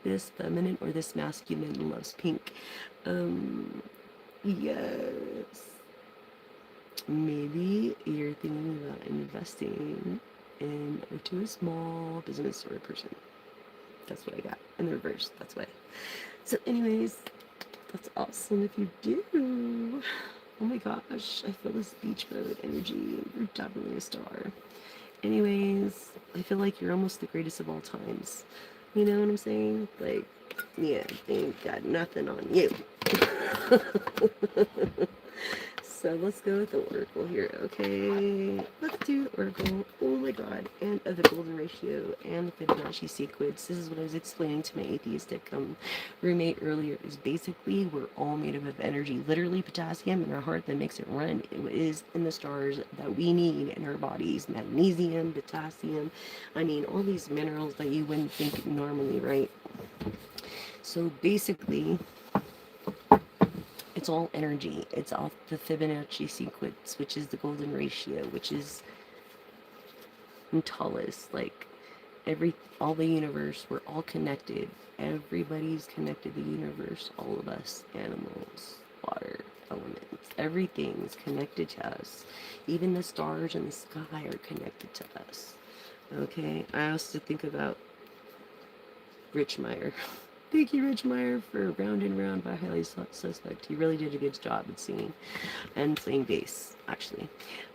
This feminine or this masculine loves pink. Yes. Maybe you're thinking about investing into a small business or a person. That's what I got in the reverse. That's why. So, anyways, that's awesome if you do. Oh my gosh, I feel this beach mode energy. You're definitely a star. Anyways, I feel like you're almost the greatest of all times. You know what I'm saying? Like, yeah, they ain't got nothing on you. So let's go with the Oracle here, okay? Let's do the Oracle. Oh my god. And of the Golden Ratio and the Fibonacci sequence. This is what I was explaining to my atheistic roommate earlier. Is basically we're all made up of energy. Literally potassium in our heart that makes it run. It is in the stars that we need in our bodies. Magnesium, potassium. I mean, all these minerals that you wouldn't think normally, right? So basically, it's all energy. It's off the Fibonacci sequence, which is the golden ratio, which is Taurus. Like all the universe, we're all connected. Everybody's connected to the universe. All of us, animals, water, elements, everything's connected to us. Even the stars in the sky are connected to us. Okay, I also think about Rich Meyer. Thank you, Rich Meyer, for Round and Round by Highly Suspect. He really did a good job at singing and playing bass, actually.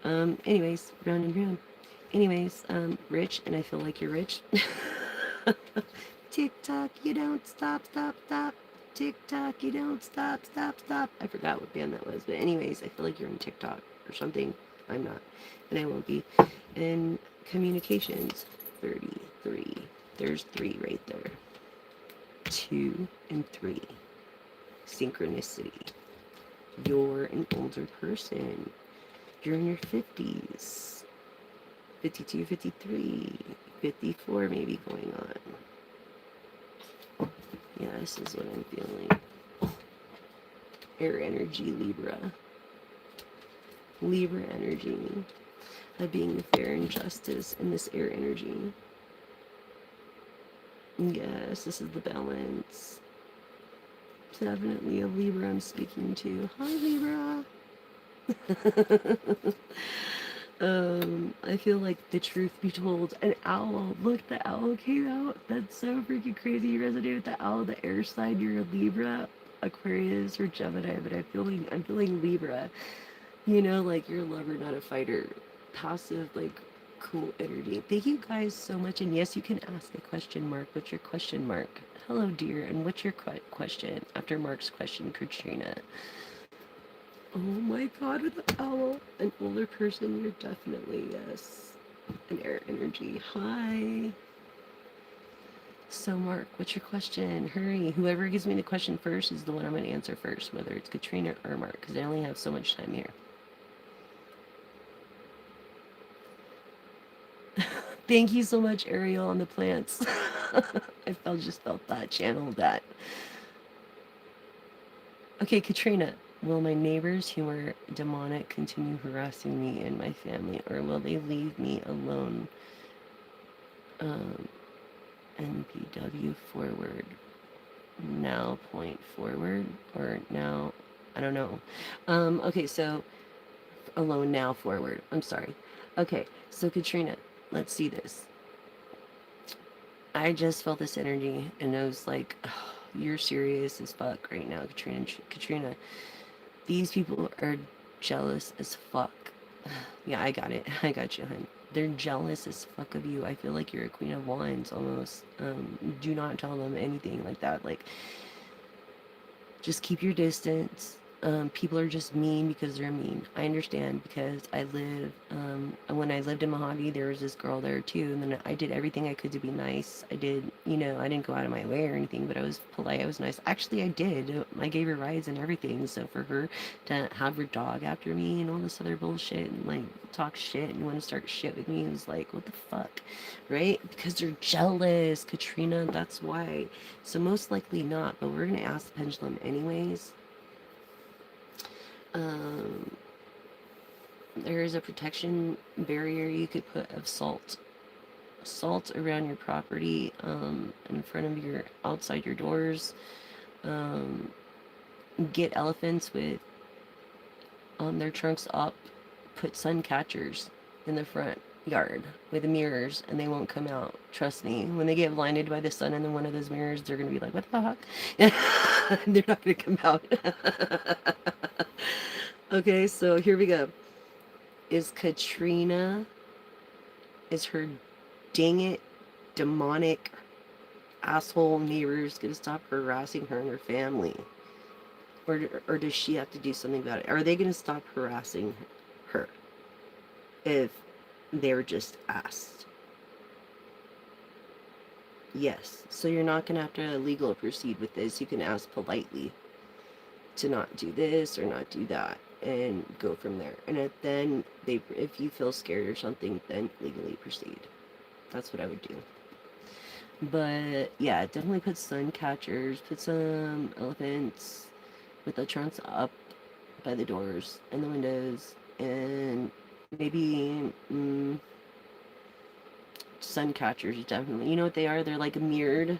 Anyways, Round and Round. Anyways, Rich, and I feel like you're rich. Tick tock, you don't stop, stop, stop. Tick tock, you don't stop, stop, stop. I forgot what band that was, but anyways, I feel like you're on TikTok or something. I'm not, and I won't be. And communications, 33. There's 3 right there. 2 and 3. Synchronicity. You're an older person. You're in your 50s. 52, 53, 54 maybe going on. Yeah, this is what I'm feeling. Air energy, Libra. Libra energy. Of being fair and justice in this air energy. Yes, this is the balance. Definitely a Libra I'm speaking to. Hi, Libra. I feel like the truth be told, an owl. Look, the owl came out. That's so freaking crazy. You resonate with the owl, the air sign. You're a Libra, Aquarius, or Gemini, but I'm feeling Libra. You know, like you're a lover, not a fighter. Passive, like cool energy. Thank you guys so much. And yes, you can ask a question, Mark. What's your question, Mark? Hello, dear. And what's your question? After Mark's question, Katrina. Oh my god, with the owl. An older person, you're definitely, yes. An air energy. Hi. So, Mark, what's your question? Hurry. Whoever gives me the question first is the one I'm going to answer first, whether it's Katrina or Mark, because I only have so much time here. Thank you so much, Ariel, on the plants. I just felt that, channeled that. Okay, Katrina. Will my neighbors who are demonic continue harassing me and my family, or will they leave me alone? NPW forward. Now point forward, or now, I don't know. Okay, so alone now forward. I'm sorry. Okay, so Katrina, let's see this. I just felt this energy, and I was like, oh, you're serious as fuck right now, Katrina. Katrina, these people are jealous as fuck. Yeah, I got it. I got you, hon. They're jealous as fuck of you. I feel like you're a queen of wands almost. Do not tell them anything like that. Like, just keep your distance. People are just mean because they're mean. I understand because when I lived in Mojave, there was this girl there too, and then I did everything I could to be nice. I didn't go out of my way or anything, but I was polite, I was nice. Actually, I did. I gave her rides and everything. So for her to have her dog after me and all this other bullshit and like talk shit and want to start shit with me, it was like, what the fuck, right? Because they're jealous, Katrina. That's why. So most likely not, but we're gonna ask the pendulum anyways. There is a protection barrier you could put of salt around your property, in front of your, outside your doors. Get elephants with their trunks up, put sun catchers in the front yard with mirrors, and they won't come out. Trust me, when they get blinded by the sun in one of those mirrors, they're gonna be like, what the fuck? They're not gonna come out. Okay, so here we go. Is her dang it demonic asshole neighbors gonna stop harassing her and her family? Or does she have to do something about it? Are they gonna stop harassing her if they're just asked? Yes. So you're not gonna have to legal proceed with this. You can ask politely to not do this or not do that and go from there. And then if you feel scared or something, then legally proceed. That's what I would do. But yeah, definitely put sun catchers, put some elephants with the trunks up by the doors and the windows, and maybe sun catchers. Definitely, you know what they are? They're like mirrored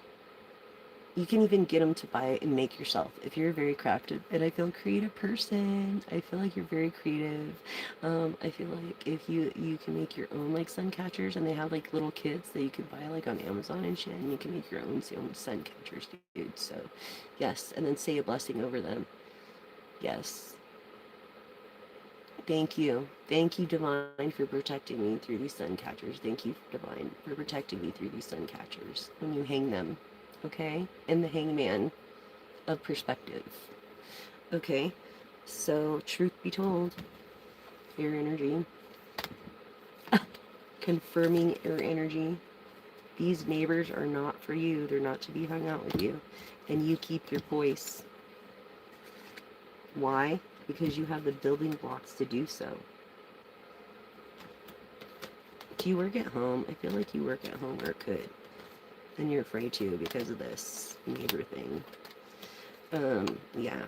You can even get them to buy it and make yourself if you're a very crafted and I feel creative person. I feel like you're very creative. I feel like if you can make your own like sun catchers, and they have like little kits that you can buy like on Amazon and shit, and you can make your own sun catchers, dude. So yes, and then say a blessing over them. Yes. Thank you, Divine, for protecting me through these sun catchers. Thank you, Divine, for protecting me through these sun catchers when you hang them. Okay? And the hangman of perspective. Okay? So, truth be told, air energy, confirming air energy. These neighbors are not for you. They're not to be hung out with you. And you keep your voice. Why? Because you have the building blocks to do so. Do you work at home? I feel like you work at home, or could. And you're afraid to because of this neighbor thing. Yeah.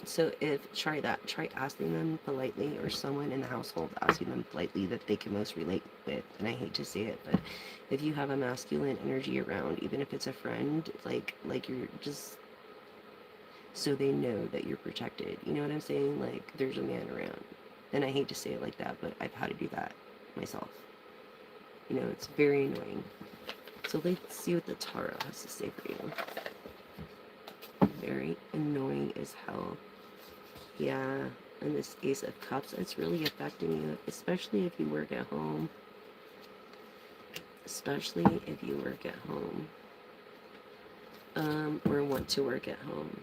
So try asking them politely, or someone in the household asking them politely that they can most relate with. And I hate to say it, but if you have a masculine energy around, even if it's a friend, like you're just, so they know that you're protected. You know what I'm saying? Like, there's a man around. And I hate to say it like that, but I've had to do that myself. You know, it's very annoying. So let's see what the tarot has to say for you. Very annoying as hell. Yeah, and this Ace of Cups, it's really affecting you, especially if you work at home. Especially if you work at home. Or want to work at home.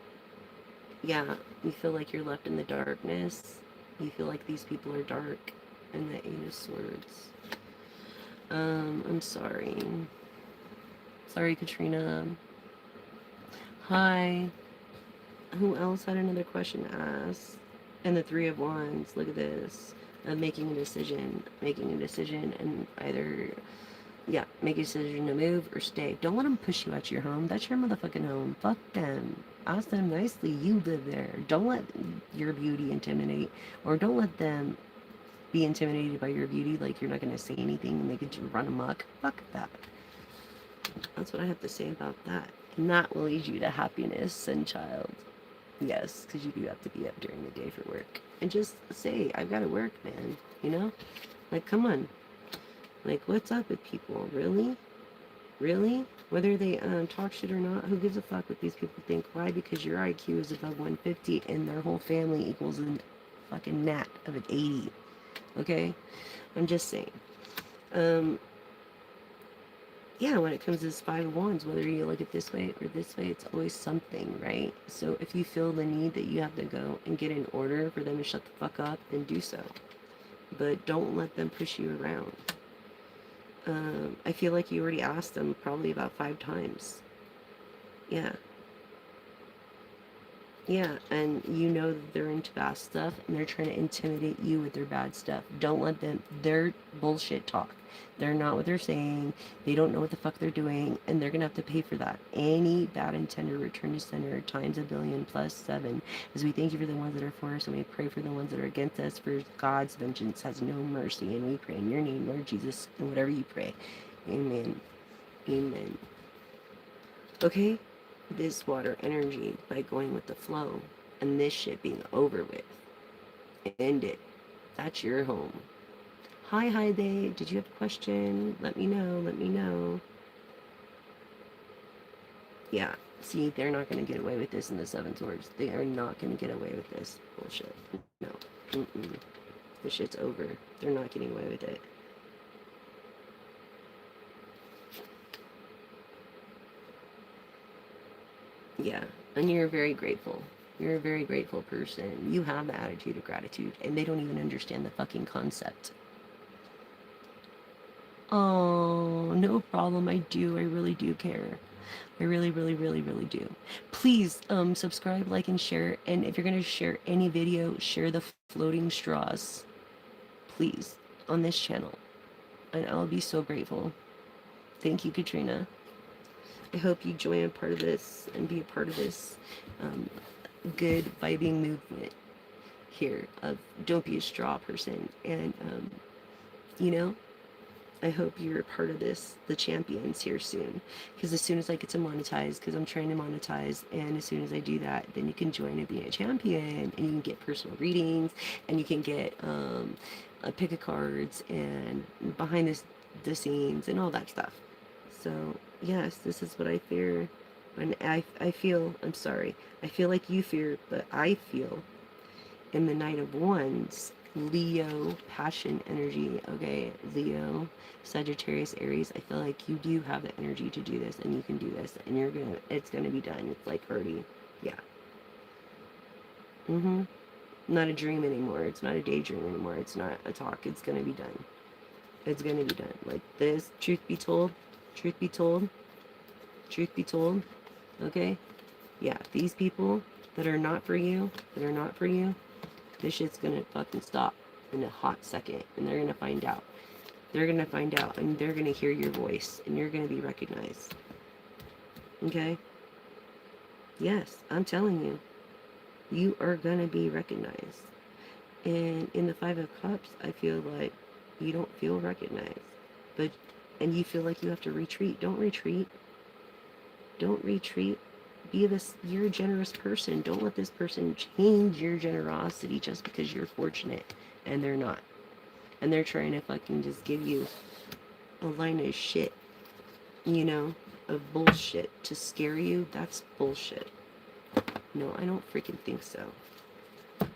Yeah, you feel like you're left in the darkness. You feel like these people are dark. And the Eight of Swords. I'm sorry. Sorry, Katrina. Hi. Who else had another question asked? And the Three of Wands. Look at this. Making a decision, and either, yeah, make a decision to move or stay. Don't let them push you out your home. That's your motherfucking home. Fuck them. Ask them nicely. You live there. Don't let your beauty intimidate, or don't let them be intimidated by your beauty. Like, you're not going to say anything and they get you run amok. Fuck that. That's what I have to say about that. And that will lead you to happiness, and child. Yes, because you do have to be up during the day for work. And just say, I've got to work, man. You know? Like, come on. Like, what's up with people? Really? Really? Whether they talk shit or not, who gives a fuck what these people think? Why? Because your IQ is above 150 and their whole family equals a fucking gnat of an 80. Okay? I'm just saying. Yeah, when it comes to this Five of Wands, whether you look at this way or this way, it's always something, right? So if you feel the need that you have to go and get an order for them to shut the fuck up, then do so. But don't let them push you around. I feel like you already asked them probably about 5 times. Yeah. Yeah, and you know that they're into bad stuff, and they're trying to intimidate you with their bad stuff. Don't let them, their bullshit talk. They're not what they're saying. They don't know what the fuck they're doing, and they're gonna have to pay for that. Any bad intender return to sender times 1,000,000,000 plus 7. As we thank you for the ones that are for us, and we pray for the ones that are against us, for God's vengeance has no mercy. And we pray in your name, Lord Jesus, and whatever you pray. Amen. Amen. Okay? This water energy by going with the flow, and this shit being over with. End it. That's your home. Hi there. Did you have a question? Let me know. Yeah. See, they're not going to get away with this in the Seven Swords. They are not going to get away with this bullshit. No. This shit's over. They're not getting away with it. Yeah, and you're very grateful. You're a very grateful person. You have the attitude of gratitude, and they don't even understand the fucking concept. Oh, no problem. I do. I really do care. I really, really, really, really do. Please, subscribe, like, and share. And if you're gonna share any video, share the floating straws, please, on this channel. And I'll be so grateful. Thank you, Katrina. I hope you join a part of this and be a part of this good vibing movement here of don't be a straw person. And, you know, I hope you're a part of this, the champions here soon. Because as soon as I get to monetize, because I'm trying to monetize, and as soon as I do that, then you can join and be a champion, and you can get personal readings, and you can get a pick of cards, and behind the scenes, and all that stuff. So, yes, this is what I fear. And I feel, I'm sorry, I feel like you fear, but I feel in the Knight of Wands, Leo, passion energy, okay? Leo, Sagittarius, Aries, I feel like you do have the energy to do this, and you can do this, and it's gonna be done. It's like already, yeah. Not a dream anymore. It's not a daydream anymore. It's not a talk. It's gonna be done. It's gonna be done. Like this, truth be told, truth be told, truth be told, okay? Yeah, these people that are not for you, this shit's gonna fucking stop in a hot second, and they're gonna find out. They're gonna find out, and they're gonna hear your voice, and you're gonna be recognized. Okay? Yes, I'm telling you, you are gonna be recognized. And in the Five of Cups, I feel like you don't feel recognized, and you feel like you have to retreat. Don't retreat. Don't retreat. You're a generous person. Don't let this person change your generosity just because you're fortunate and they're not. And they're trying to fucking just give you a line of shit, of bullshit to scare you. That's bullshit. No, I don't freaking think so.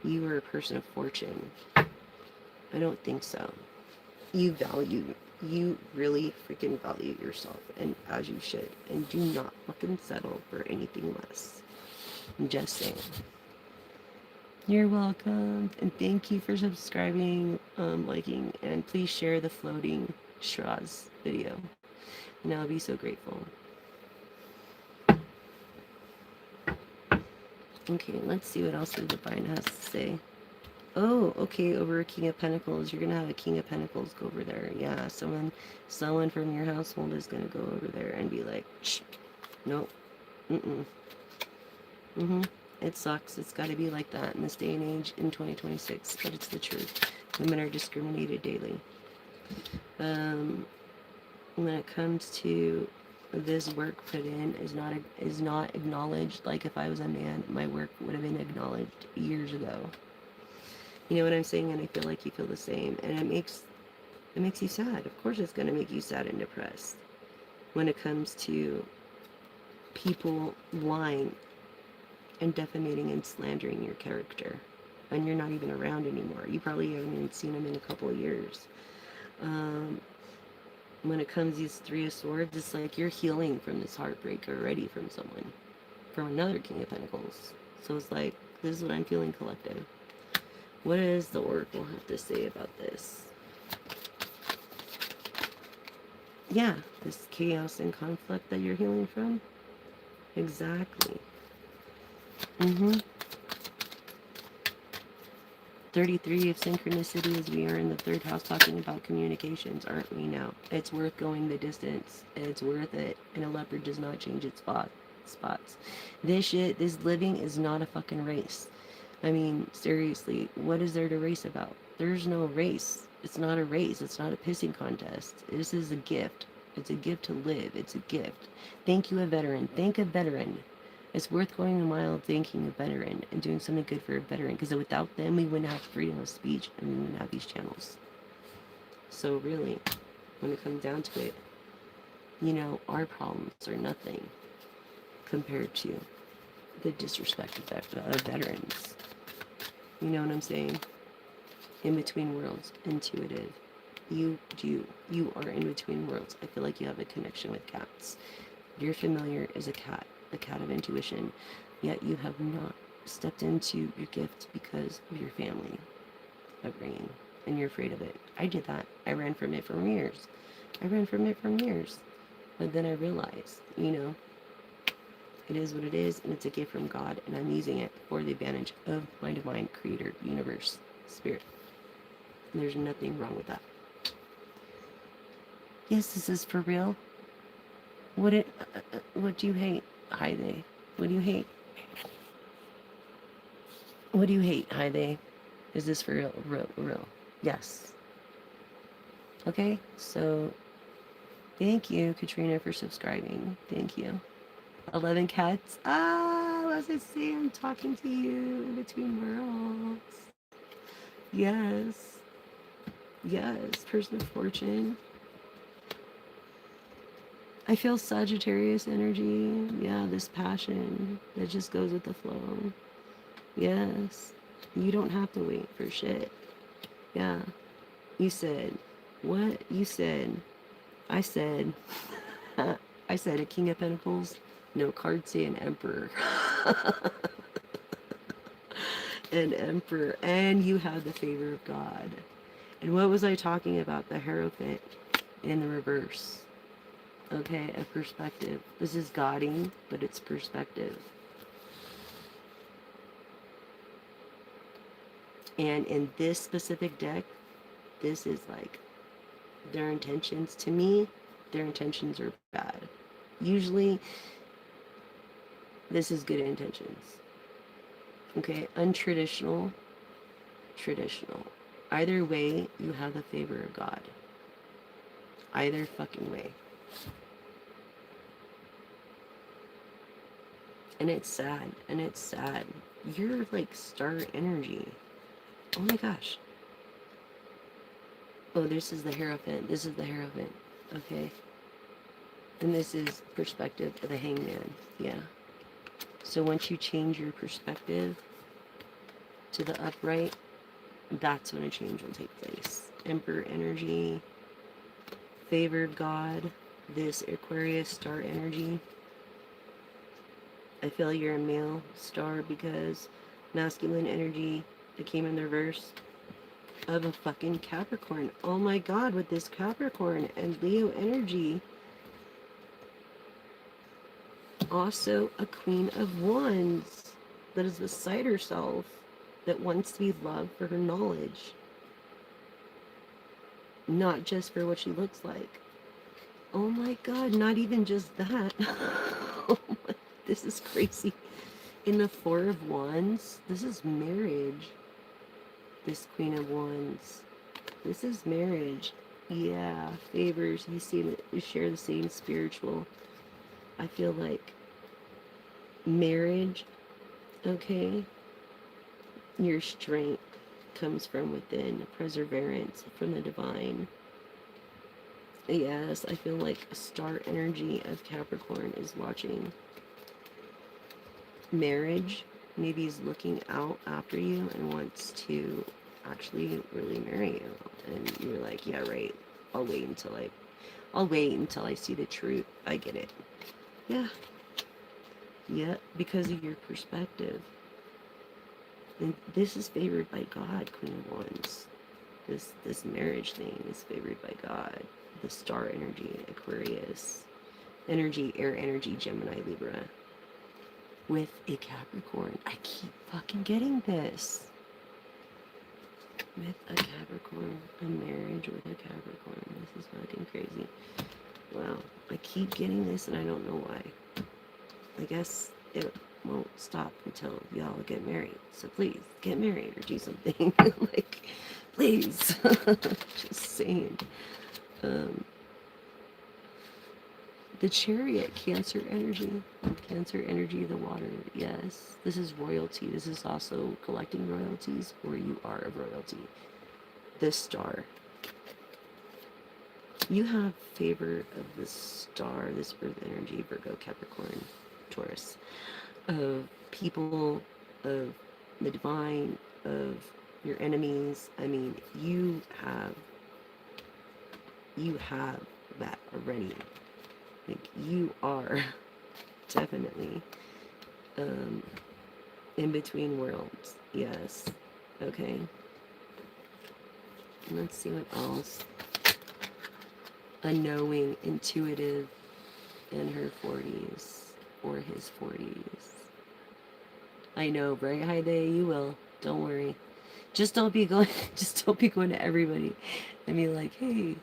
You are a person of fortune. I don't think so. You really freaking value yourself, and as you should, and do not fucking settle for anything less. I'm just saying. You're welcome, and thank you for subscribing, liking, and please share the floating straws video, and I'll be so grateful. Okay, let's see what else the Divine has to say. Oh, okay, over a King of Pentacles. You're gonna have a King of Pentacles go over there. Yeah, someone from your household is gonna go over there and be like, shh, nope, it sucks. It's gotta be like that in this day and age in 2026, but it's the truth. Women are discriminated daily. When it comes to this work put in is not acknowledged. Like if I was a man, my work would have been acknowledged years ago. You know what I'm saying? And I feel like you feel the same. And it makes you sad. Of course it's going to make you sad and depressed when it comes to people lying and defamating and slandering your character. And you're not even around anymore. You probably haven't even seen them in a couple of years. When it comes to these Three of Swords, it's like you're healing from this heartbreak already from someone. From another King of Pentacles. So it's like, this is what I'm feeling, collective. What does the Oracle have to say about this? Yeah, this chaos and conflict that you're healing from. Exactly. 33 of synchronicities. We are in the third house talking about communications, aren't we now? It's worth going the distance. It's worth it. And a leopard does not change its spots. This living is not a fucking race. I mean, seriously, what is there to race about? There's no race. It's not a race. It's not a pissing contest. This is a gift. It's a gift to live. It's a gift. Thank you, a veteran. Thank a veteran. It's worth going a mile thanking a veteran and doing something good for a veteran, because without them, we wouldn't have freedom of speech and we wouldn't have these channels. So really, when it comes down to it, our problems are nothing compared to the disrespect of veterans. You know what I'm saying? In between worlds, intuitive. You are in between worlds. I feel like you have a connection with cats. Your familiar is a cat of intuition, yet you have not stepped into your gift because of your family upbringing, and you're afraid of it. I did that. I ran from it for years. But then I realized, it is what it is, and it's a gift from God, and I'm using it for the advantage of my divine creator, universe, spirit. And there's nothing wrong with that. Yes, this is for real. What do you hate? Hi they. What do you hate? What do you hate? Hi they. Is this for real? Real. Yes. Okay, so thank you, Katrina, for subscribing. Thank you. 11 cats. Ah, as I say, I'm talking to you in between worlds. Yes. Yes, person of fortune. I feel Sagittarius energy. Yeah, this passion that just goes with the flow. Yes. You don't have to wait for shit. Yeah. You said, what? You said, I said, I said a King of Pentacles. No, cards say an Emperor. An Emperor. And you have the favor of God. And what was I talking about? The Hierophant in the reverse. Okay, a perspective. This is Godding, but it's perspective. And in this specific deck, this is like their intentions. To me, their intentions are bad. Usually, this is good intentions. Okay, untraditional, traditional. Either way, you have the favor of God. Either fucking way. And it's sad. And it's sad. You're like star energy. Oh my gosh. Oh, this is the Hierophant. This is the Hierophant. Okay. And this is perspective of the Hangman. Yeah. So once you change your perspective to the upright, that's when a change will take place. Emperor energy, favor of God, this Aquarius star energy. I feel you're a male star because masculine energy that came in the reverse of a fucking Capricorn. Oh my God, with this Capricorn and Leo energy. Also a Queen of Wands that is beside herself, that wants to be loved for her knowledge, not just for what she looks like. Oh my God, not even just that. Oh my, this is crazy. In the Four of Wands, this is marriage. This Queen of Wands, this is marriage. Yeah, favors. You see that you share the same spiritual. I feel like marriage, okay, your strength comes from within, perseverance from the divine. Yes, I feel like a star energy of Capricorn is watching. Marriage, maybe he's looking out after you and wants to actually really marry you. And you're like, yeah, right. I'll wait until I see the truth. I get it. Yeah. Yeah, because of your perspective. And this is favored by God, Queen of Wands. This marriage thing is favored by God. The star energy, Aquarius energy, air energy, Gemini, Libra, with a Capricorn. I keep fucking getting this. With a Capricorn, a marriage with a Capricorn. This is fucking crazy. Wow, I keep getting this and I don't know why. I guess it won't stop until y'all get married. So please, get married or do something. Like, please. Just saying. The Chariot, Cancer energy. Cancer energy, the water. Yes, this is royalty. This is also collecting royalties, or you are a royalty. This star. You have favor of this star, this earth energy, Virgo, Capricorn, Taurus, of people, of the divine, of your enemies. I mean, you have that already. Like, you are definitely in between worlds. Yes. Okay. Let's see what else. A knowing, intuitive in her 40s or his 40s. I know, very high day. You will. Don't worry. Just don't be going. Just don't be going to everybody and be like, "Hey,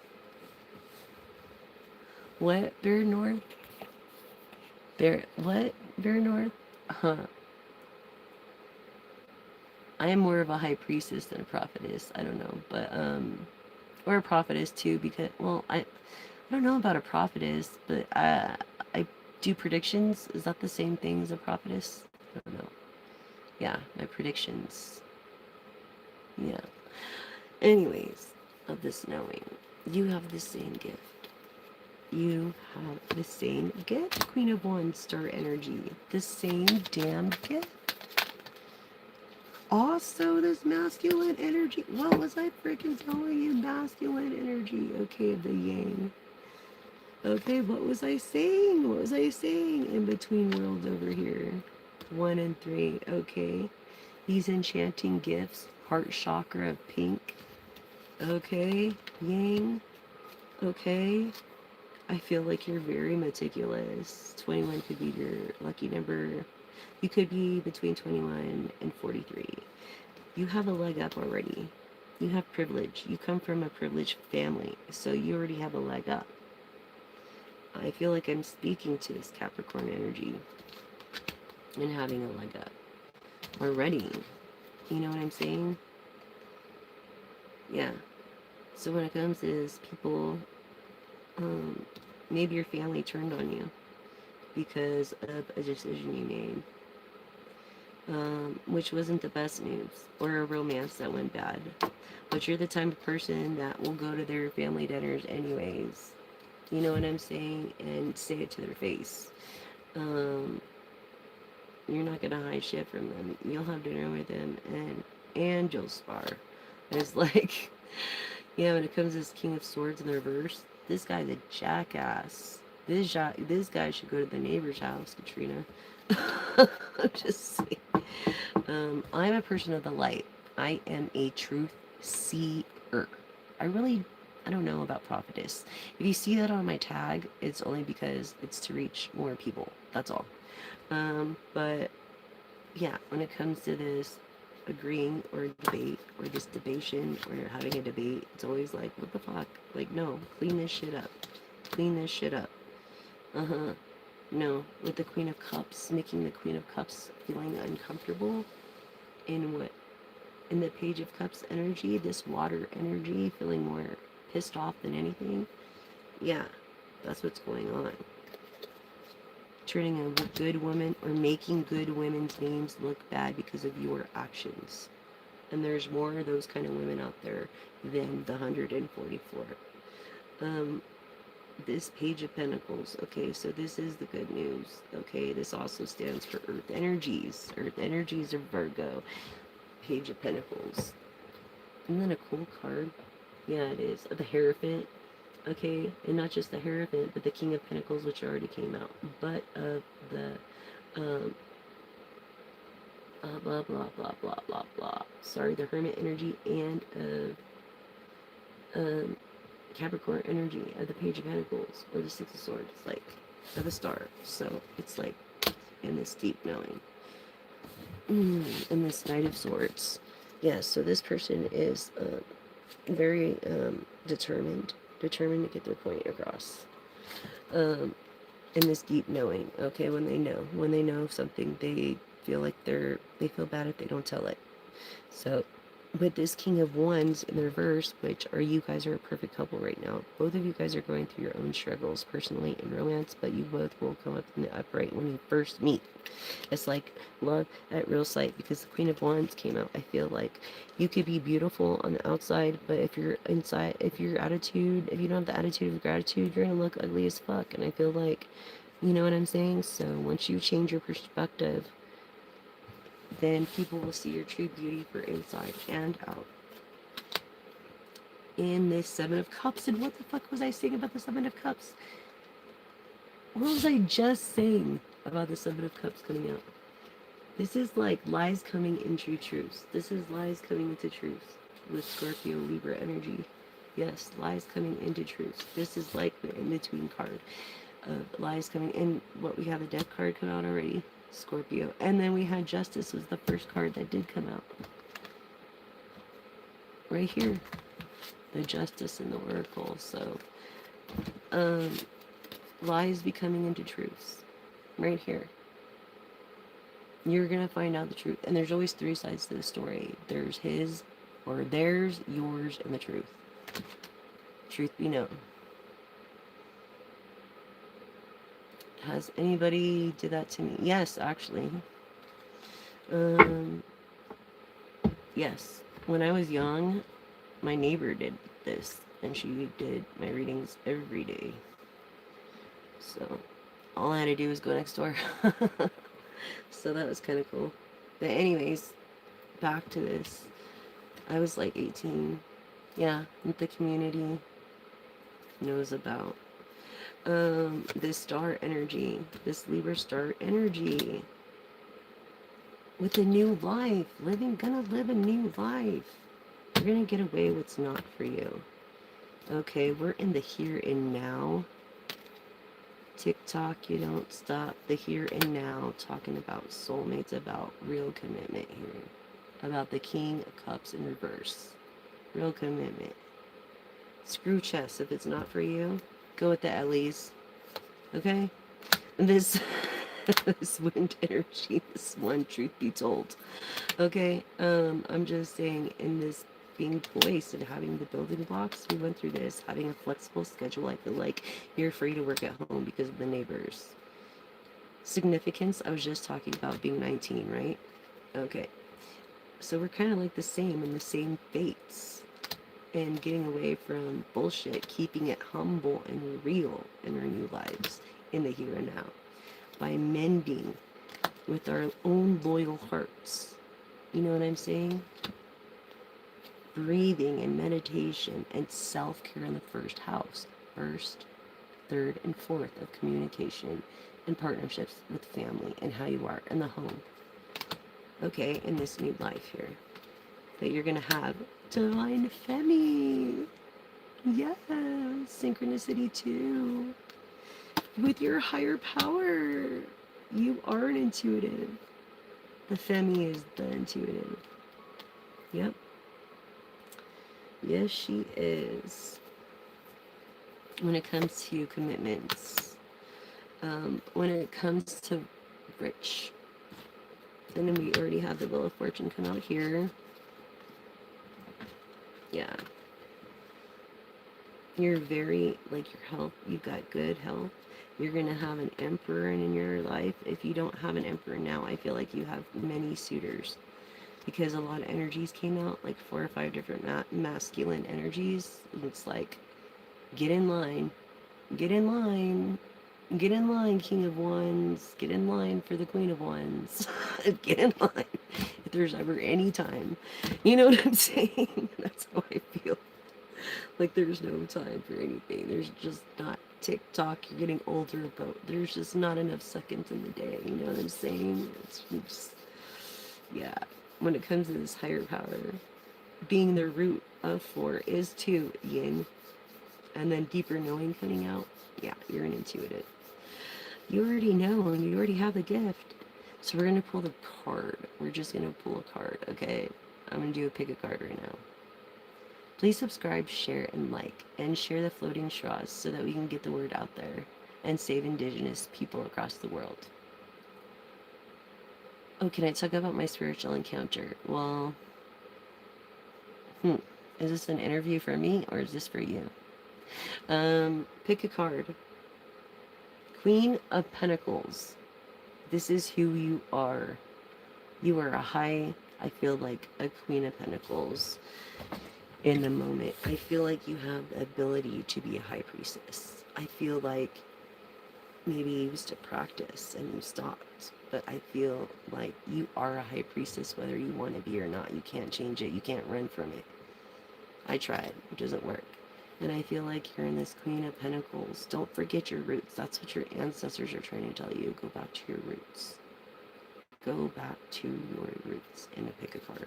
what, Bear North? Bear what? Bear North? Huh? I am more of a high priestess than a prophetess. I don't know, but or a prophetess too, because, well, I don't know about a prophetess, but I do predictions. Is that the same thing as a prophetess? I don't know. Yeah, my predictions. Yeah. Anyways, of this knowing, you have the same gift. You have the same gift, Queen of Wands, star energy. The same damn gift. Also, this masculine energy. What was I freaking telling you? Masculine energy. Okay, the yang. Okay, what was I saying? What was I saying? In between worlds over here. 1 and 3. Okay. These enchanting gifts. Heart chakra of pink. Okay. Yang. Okay. I feel like you're very meticulous. 21 could be your lucky number. You could be between 21 and 43. You have a leg up already. You have privilege. You come from a privileged family, so you already have a leg up. I feel like I'm speaking to this Capricorn energy and having a leg up already. You know what I'm saying? Yeah. So when it comes to this, people, maybe your family turned on you because of a decision you made. Which wasn't the best news, or a romance that went bad. But you're the type of person that will go to their family dinners anyways. You know what I'm saying? And say it to their face. You're not gonna hide shit from them. You'll have dinner with them, and you'll spar. It's like, yeah, when it comes to this King of Swords in the reverse, this guy's a jackass. This guy should go to the neighbor's house, Katrina. I'm just saying. I'm a person of the light. I am a truth seer. I don't know about prophetess. If you see that on my tag, it's only because it's to reach more people. That's all. But yeah, when it comes to this agreeing or debate or this debation or having a debate, it's always like, what the fuck? Like, no, clean this shit up. Clean this shit up. No, with the Queen of Cups, making the Queen of Cups feeling uncomfortable in the Page of Cups energy, this water energy, feeling more pissed off than anything. Yeah, that's what's going on. Turning a good woman or making good women's names look bad because of your actions. And there's more of those kind of women out there than the 144. This Page of Pentacles. Okay, so this is the good news. Okay, this also stands for Earth energies. Earth energies are Virgo. Page of Pentacles. Isn't that a cool card? Yeah, it is. The Hierophant. Okay, and not just the Hierophant, but the King of Pentacles, which already came out. But of the, blah, blah, blah, blah, blah, blah. Sorry, the Hermit energy and of, Capricorn energy of the Page of Pentacles, or the Six of Swords, like, of a star. So, it's like, in this deep knowing. And this Knight of Swords. Yeah, so this person is very determined to get their point across. In this deep knowing, okay, when they know something, they feel like they feel bad if they don't tell it. So, with this King of Wands in the reverse, which you guys are a perfect couple right now. Both of you guys are going through your own struggles personally in romance, but you both will come up in the upright when you first meet. It's like love at real sight, because the Queen of Wands came out. I feel like you could be beautiful on the outside, but if you're inside, if you don't have the attitude of gratitude, you're gonna look ugly as fuck. And I feel like, you know what I'm saying? So once you change your perspective, then people will see your true beauty for inside and out. In this Seven of Cups, and what the fuck was I saying about the Seven of Cups? What was I just saying about the Seven of Cups coming out? This is like lies coming into truth. This is lies coming into truth with Scorpio Libra energy. Yes, lies coming into truth. This is like the in-between card of lies coming in. What, we have a death card come out already? Scorpio. And then we had Justice was the first card that did come out. Right here. The Justice in the Oracle. So, lies becoming into truths. Right here. You're going to find out the truth. And there's always three sides to the story. There's his, or theirs, yours, and the truth. Truth be known. Has anybody did that to me? Yes, actually. Um, yes. When I was young, my neighbor did this, and she did my readings every day. So all I had to do was go next door. So that was kind of cool. But anyways, back to this. I was like 18. Yeah, what the community knows about. This star energy, this Libra star energy. With a new life, gonna live a new life. You're gonna get away what's not for you. Okay, we're in the here and now. TikTok, you don't stop. The here and now, talking about soulmates, about real commitment here. About the King of Cups in reverse. Real commitment. Screw chess if it's not for you. Go with the Ellie's. Okay? This this wind energy, this one, truth be told. Okay, I'm just saying, in this being poised and having the building blocks, we went through this, having a flexible schedule. I feel like you're free to work at home because of the neighbors. Significance, I was just talking about being 19, right? Okay, so we're kind of like the same in the same fates, and getting away from bullshit, keeping it humble and real in our new lives, in the here and now, by mending with our own loyal hearts. You know what I'm saying? Breathing and meditation and self-care in the first house. First, third, and fourth of communication and partnerships with family and how you are in the home. Okay, in this new life here. That you're going to have divine femi. Yes, synchronicity too. With your higher power. You are an intuitive. The femi is the intuitive. Yep. Yes, she is. When it comes to commitments, when it comes to rich, and then we already have the Wheel of Fortune come out here. Yeah. You're very, like, your health, you've got good health. You're going to have an emperor in your life. If you don't have an emperor now, I feel like you have many suitors. Because a lot of energies came out, like 4 or 5 different masculine energies. It's like, get in line, get in line, get in line, King of Wands, get in line for the Queen of Wands, get in line if there's ever any time. You know what I'm saying? That's how I feel. Like, there's no time for anything. There's just not TikTok. You're getting older, but there's just not enough seconds in the day. You know what I'm saying? It's just, yeah. When it comes to this higher power, being the root of 4 is 2, yin, and then deeper knowing coming out. Yeah, you're an intuitive. You already know, and you already have the gift. So we're going to pull the card. We're just going to pull a card, okay? I'm going to do a pick a card right now. Please subscribe, share, and like, and share the floating straws so that we can get the word out there and save indigenous people across the world. Oh, can I talk about my spiritual encounter? Well, is this an interview for me or is this for you? Pick a card. Queen of Pentacles. This is who you are. You are I feel like a Queen of Pentacles in the moment. I feel like you have the ability to be a high priestess. I feel like maybe you used to practice and you stopped, but I feel like you are a high priestess whether you want to be or not. You can't change it. You can't run from it. I tried. It doesn't work. And I feel like you're in this Queen of Pentacles. Don't forget your roots. That's what your ancestors are trying to tell you. Go back to your roots. Go back to your roots and pick a card.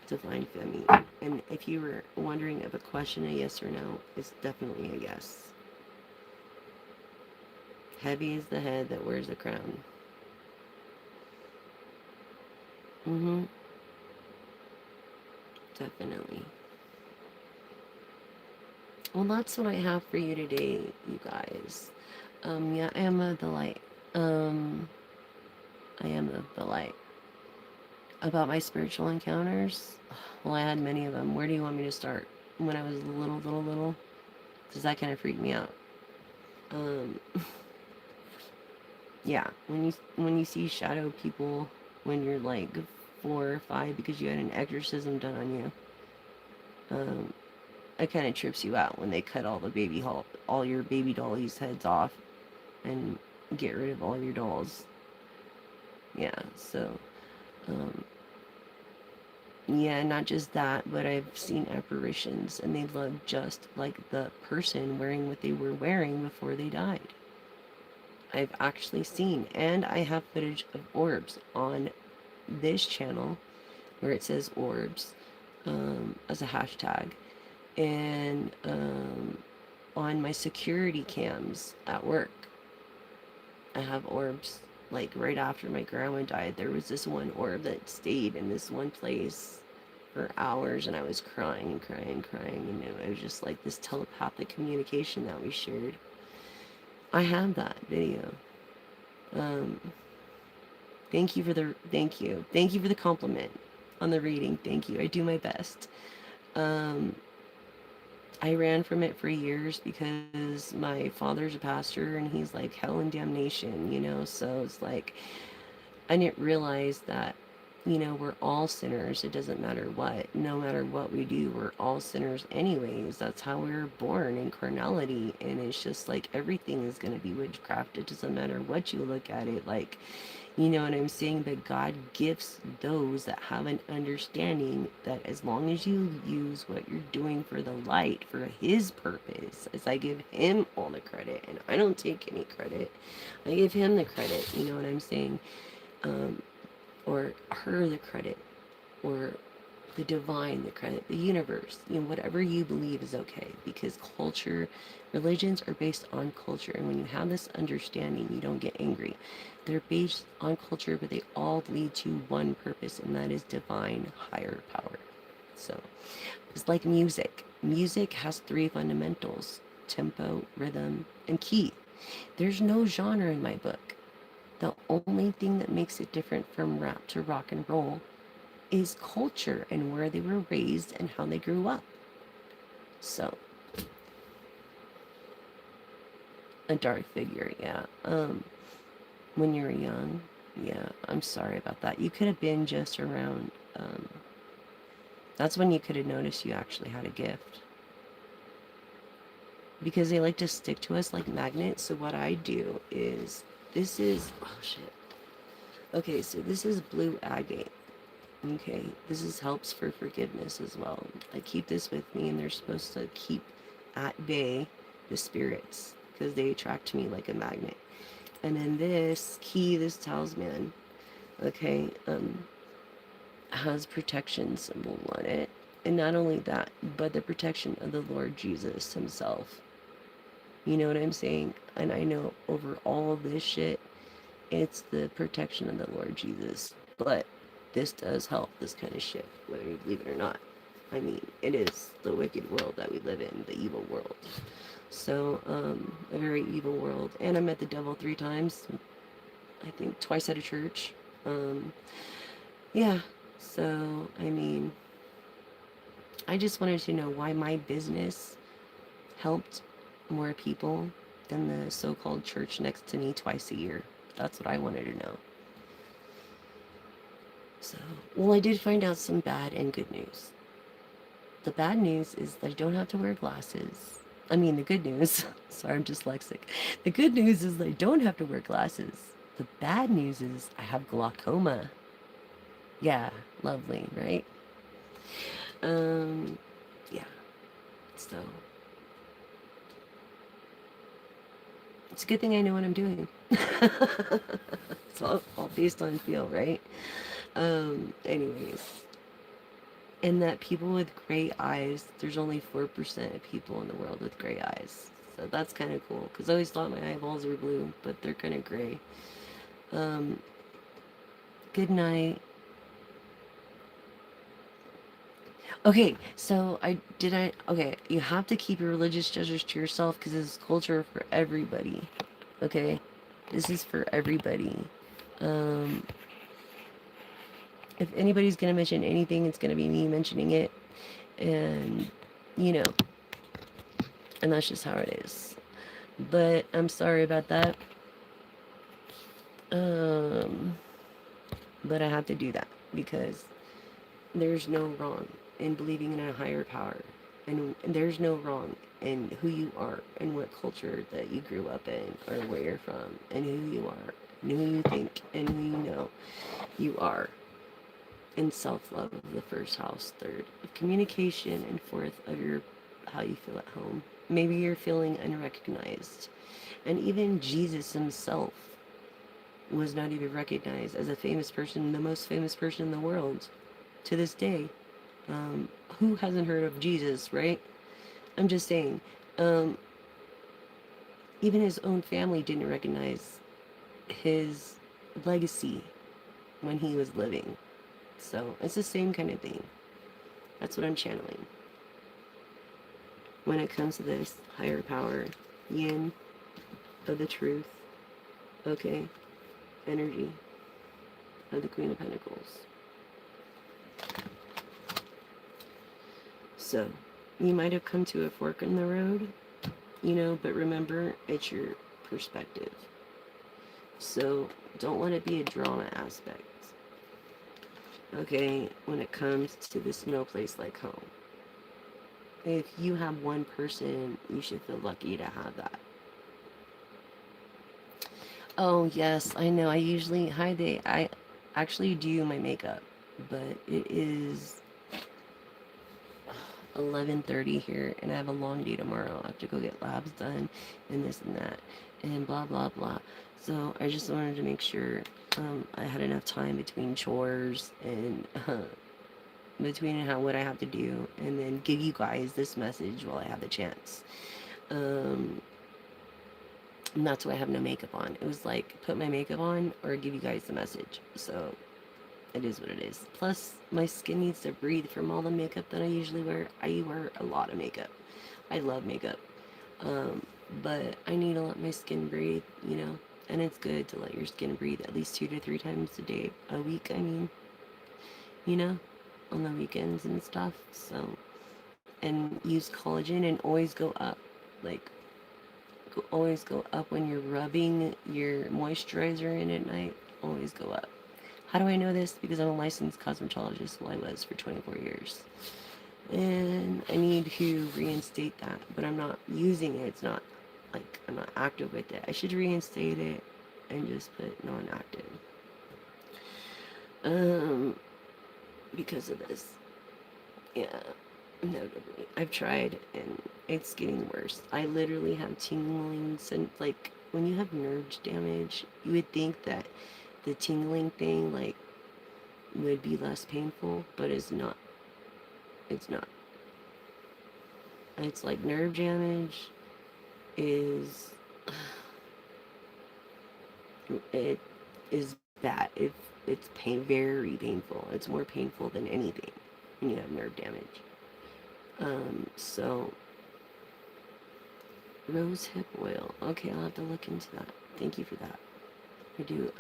Divine Femi. And if you were wondering if a question, a yes or no, it's definitely a yes. Heavy is the head that wears the crown. Definitely. Well, that's what I have for you today, you guys. Yeah, I am of the light. I am of the light. About my spiritual encounters? Well, I had many of them. Where do you want me to start? When I was little? Because that kind of freaked me out. Um, yeah, when you see shadow people when you're like 4 or 5 because you had an exorcism done on you, um, it kind of trips you out when they cut all your baby dollies' heads off and get rid of all your dolls. Yeah, so um, yeah, not just that, but I've seen apparitions and they look just like the person wearing what they were wearing before they died. I've actually seen, and I have footage of orbs on this channel where it says orbs as a hashtag, and on my security cams at work, I have orbs. Like right after my grandma died, there was this one orb that stayed in this one place for hours, and I was crying and crying and crying, and it was just like this telepathic communication that we shared. I have that video. Um, thank you for the compliment on the reading. Thank you. I do my best. Um, I ran from it for years because my father's a pastor and he's like hell and damnation, so it's like I didn't realize that, we're all sinners. It doesn't matter what. No matter what we do, we're all sinners anyways. That's how we were born in carnality. And it's just like everything is going to be witchcraft. It doesn't matter what you look at it. Like, you know what I'm saying? But God gifts those that have an understanding that as long as you use what you're doing for the light, for His purpose, as I give Him all the credit, and I don't take any credit, I give Him the credit, you know what I'm saying? Or her the credit, or the divine the credit, the universe, whatever you believe is okay, because religions are based on culture, and when you have this understanding, you don't get angry. They're based on culture, but they all lead to one purpose, and that is divine higher power. So it's like music. Music has 3 fundamentals: tempo, rhythm, and key. There's no genre in my book. The only thing that makes it different from rap to rock and roll is culture and where they were raised and how they grew up. So, a dark figure, yeah. When you were young, yeah, I'm sorry about that. You could have been just around, that's when you could have noticed you actually had a gift. Because they like to stick to us like magnets, so what I do is, oh shit. Okay, so this is blue agate. Okay, helps for forgiveness as well. I keep this with me, and they're supposed to keep at bay the spirits because they attract me like a magnet. And then this talisman, okay, has protection symbol on it. And not only that, but the protection of the Lord Jesus Himself. You know what I'm saying? And I know over all of this shit, it's the protection of the Lord Jesus. But this does help this kind of shit, whether you believe it or not. I mean, it is the wicked world that we live in, the evil world. So, a very evil world. And I met the devil 3 times. I think twice at a church. Yeah. So, I mean, I just wanted to know why my business helped more people than the so-called church next to me twice a year. That's what I wanted to know. So, well, I did find out some bad and good news. The bad news is that I don't have to wear glasses. I mean, the good news, sorry, I'm dyslexic. The good news is that I don't have to wear glasses. The bad news is I have glaucoma. Yeah, lovely, right? Yeah. So, it's a good thing I know what I'm doing. It's all based on feel, right? Anyways. And that people with gray eyes, there's only 4% of people in the world with gray eyes. So that's kind of cool, because I always thought my eyeballs were blue, but they're kind of gray. Good night. Okay, so okay, you have to keep your religious judges to yourself, because this is culture for everybody. Okay? This is for everybody. If anybody's going to mention anything, it's going to be me mentioning it. And, you know, and that's just how it is. But I'm sorry about that. Um, but I have to do that because there's no wrong in believing in a higher power. And there's no wrong in who you are and what culture that you grew up in or where you're from and who you are and who you think and who you know you are. In self-love of the first house, third of communication, and fourth of your how you feel at home. Maybe you're feeling unrecognized. And even Jesus himself was not even recognized as a famous person, the most famous person in the world to this day. Who hasn't heard of Jesus, right? I'm just saying, um, even his own family didn't recognize his legacy when he was living. So it's the same kind of thing. That's what I'm channeling. When it comes to this higher power, yin of the truth, okay, energy of the Queen of Pentacles. So, you might have come to a fork in the road, you know, but remember, it's your perspective. So, don't let it be a drama aspect, okay, when it comes to this no place like home. If you have one person, you should feel lucky to have that. Oh, yes, I know. I actually do my makeup, but it is 11:30 here, and I have a long day tomorrow. I have to go get labs done, and this and that, and blah, blah, blah. So I just wanted to make sure I had enough time between chores and between what I have to do, and then give you guys this message while I have the chance. Um, and that's why I have no makeup on. It was like, put my makeup on or give you guys the message. So it is what it is. Plus, my skin needs to breathe from all the makeup that I usually wear. I wear a lot of makeup. I love makeup. But I need to let my skin breathe, you know? And it's good to let your skin breathe at least 2 to 3 times a week, I mean, you know, on the weekends and stuff. So, and use collagen and always go up. Like, always go up when you're rubbing your moisturizer in at night. Always go up. How do I know this? Because I'm a licensed cosmetologist. Well, I was for 24 years. And I need to reinstate that. But I'm not using it. It's not like I'm not active with it. I should reinstate it and just put non-active. Because of this. Yeah, notably. I've tried and it's getting worse. I literally have tinglings and like when you have nerve damage, you would think that the tingling thing like would be less painful, but it's not. It's not. It's like nerve damage is it is bad. It's very painful. It's more painful than anything when you have nerve damage. So rose hip oil. Okay, I'll have to look into that. Thank you for that. I do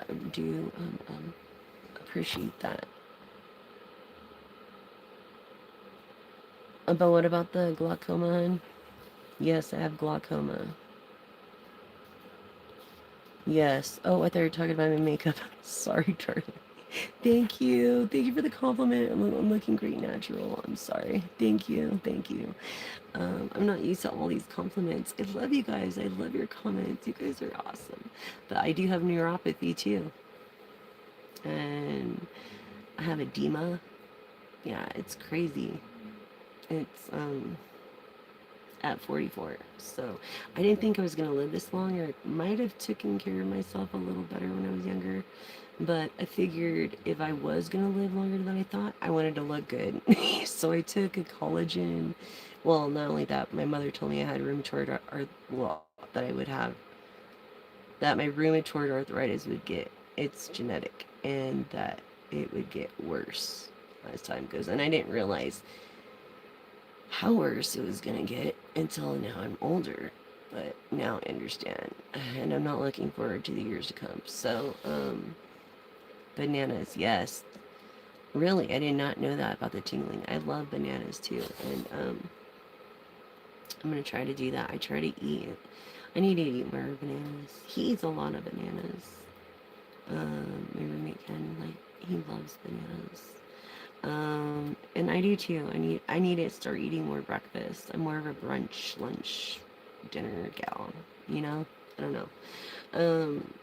appreciate that. But what about the glaucoma, hun? Yes, I have glaucoma. Yes. Oh, I thought you were talking about my makeup. Sorry, darling. Thank you. Thank you for the compliment. I'm looking great natural. I'm sorry. Thank you. Thank you. I'm not used to all these compliments. I love you guys. I love your comments. You guys are awesome. But I do have neuropathy too. And I have edema. Yeah, it's crazy. It's at 44. So I didn't think I was gonna live this long, or I might have taken care of myself a little better when I was younger. But I figured if I was gonna live longer than I thought, I wanted to look good. So I took a collagen. Well, not only that, my mother told me I had rheumatoid well, that I would have that my rheumatoid arthritis would get, it's genetic, and that it would get worse as time goes. And I didn't realize how worse it was gonna get until now I'm older. But now I understand, and I'm not looking forward to the years to come. So, bananas, yes. Really, I did not know that about the tingling. I love bananas too, and I'm gonna try to do that. I try to eat. I need to eat more bananas. He eats a lot of bananas. My roommate Ken, like, he loves bananas. And I do too. I need to start eating more breakfast. I'm more of a brunch, lunch, dinner gal. You know, I don't know. Um,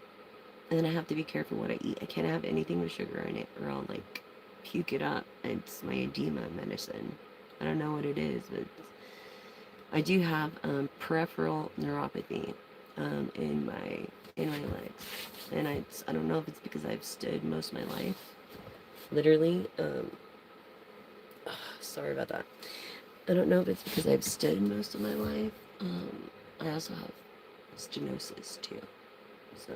and I have to be careful what I eat. I can't have anything with sugar in it, or I'll like puke it up. It's my edema medicine. I don't know what it is, but I do have peripheral neuropathy in my legs, and I don't know if it's because I've stood most of my life, literally. Sorry about that. I don't know if it's because I've stood most of my life. I also have stenosis too, so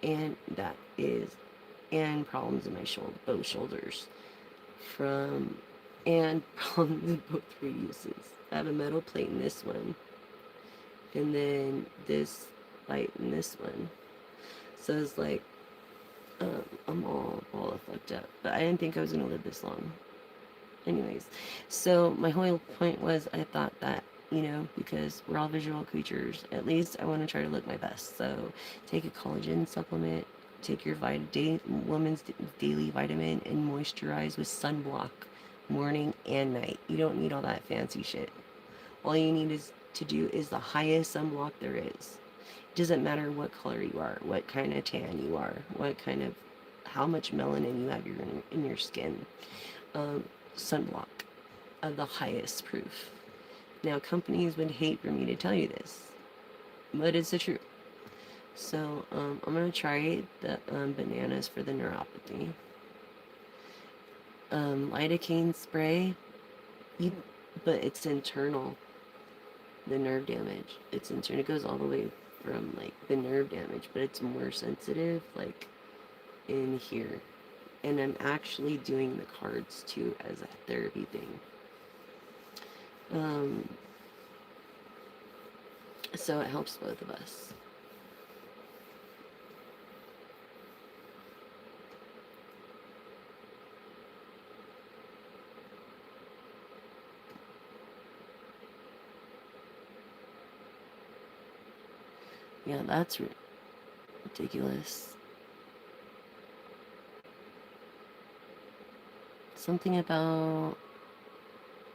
and that is and problems in my shoulder, both shoulders, from and problems in both radiuses. I have a metal plate in this one, and then this light in this one. So it's like I'm all fucked up. But I didn't think I was gonna live this long. Anyways, so my whole point was I thought that, because we're all visual creatures, at least I want to try to look my best. So take a collagen supplement, take your woman's daily vitamin, and moisturize with sunblock morning and night. You don't need all that fancy shit. All you need to do is the highest sunblock there is. It doesn't matter what color you are, what kind of tan you are, how much melanin you have in your skin. Um, Sunblock of the highest proof. Now, companies would hate for me to tell you this, but it's the truth. So, I'm gonna try the bananas for the neuropathy. Lidocaine spray, but it's internal. The nerve damage, it's internal. It goes all the way from like the nerve damage, but it's more sensitive, like in here. And I'm actually doing the cards too as a therapy thing. So it helps both of us. Yeah, that's ridiculous. Something about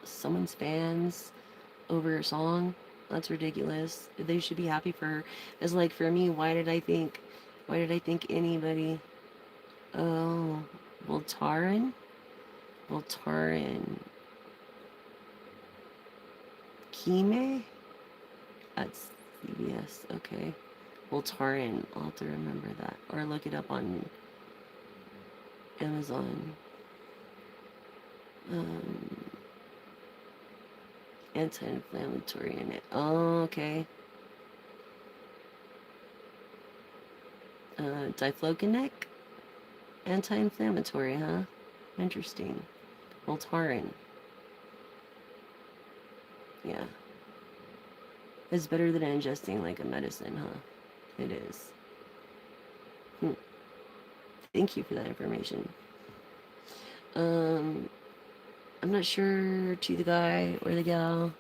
someone's fans over a song. That's ridiculous. They should be happy for her. It's like for me, why did I think anybody? Oh, Voltaren? Voltaren. Kime? That's CBS. Okay. Voltaren. I'll have to remember that. Or look it up on Amazon. Anti-inflammatory in it. Oh, okay. Difloconec? Anti-inflammatory, huh? Interesting. Voltaren. Yeah. It's better than ingesting like a medicine, huh? It is. Thank you for that information. I'm not sure to the guy or the gal.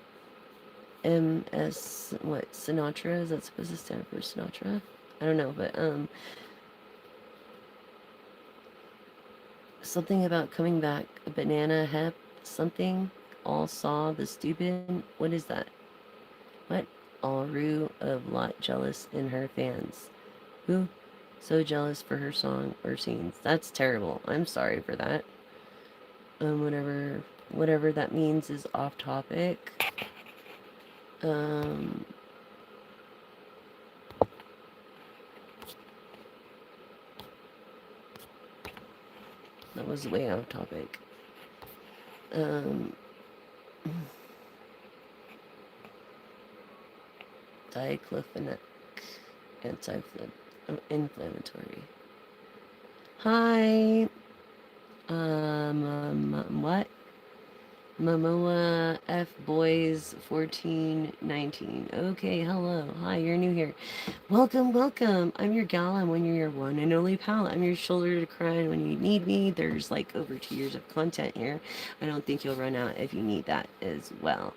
MS, what, Sinatra? Is that supposed to stand for Sinatra? I don't know, but something about coming back, a banana, hep, something, all saw the stupid, what is that? What? All rue of lot jealous in her fans. Who? So jealous for her song or scenes. That's terrible. I'm sorry for that. Whatever that means is off topic. That was way off topic. Diclofenac, anti-inflammatory. Hi. What? Momoa F Boys 1419. Okay, hello. Hi, you're new here. Welcome, welcome. I'm your gal. I'm when you're your one and only pal. I'm your shoulder to cry on when you need me. There's like over 2 years of content here. I don't think you'll run out if you need that as well.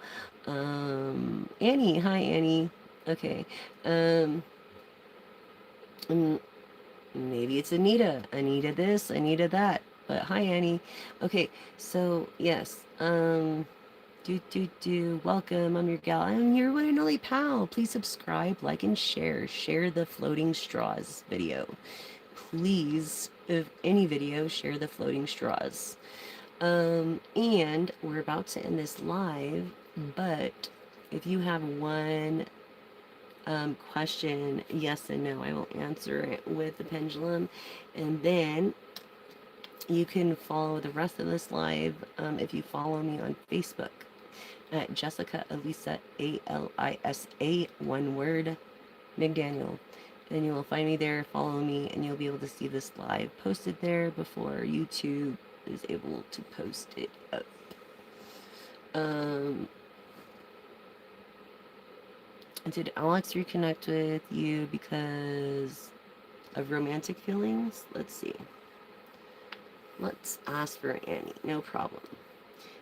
Annie. Hi, Annie. Okay. Um, mm, Maybe it's Anita. Anita this, Anita that. But hi, Annie. Okay, so yes. Welcome. I'm your gal. I'm your one and only pal. Please subscribe, like, and share. Share the floating straws video. Please, if any video, share the floating straws. And we're about to end this live, but if you have one question, yes and no, I will answer it with the pendulum. And then you can follow the rest of this live if you follow me on Facebook at Jessica Alisa, Alisa, one word, McDaniel. And you will find me there, follow me, and you'll be able to see this live posted there before YouTube is able to post it up. Did Alex reconnect with you because of romantic feelings? Let's see. Let's ask for Annie. No problem.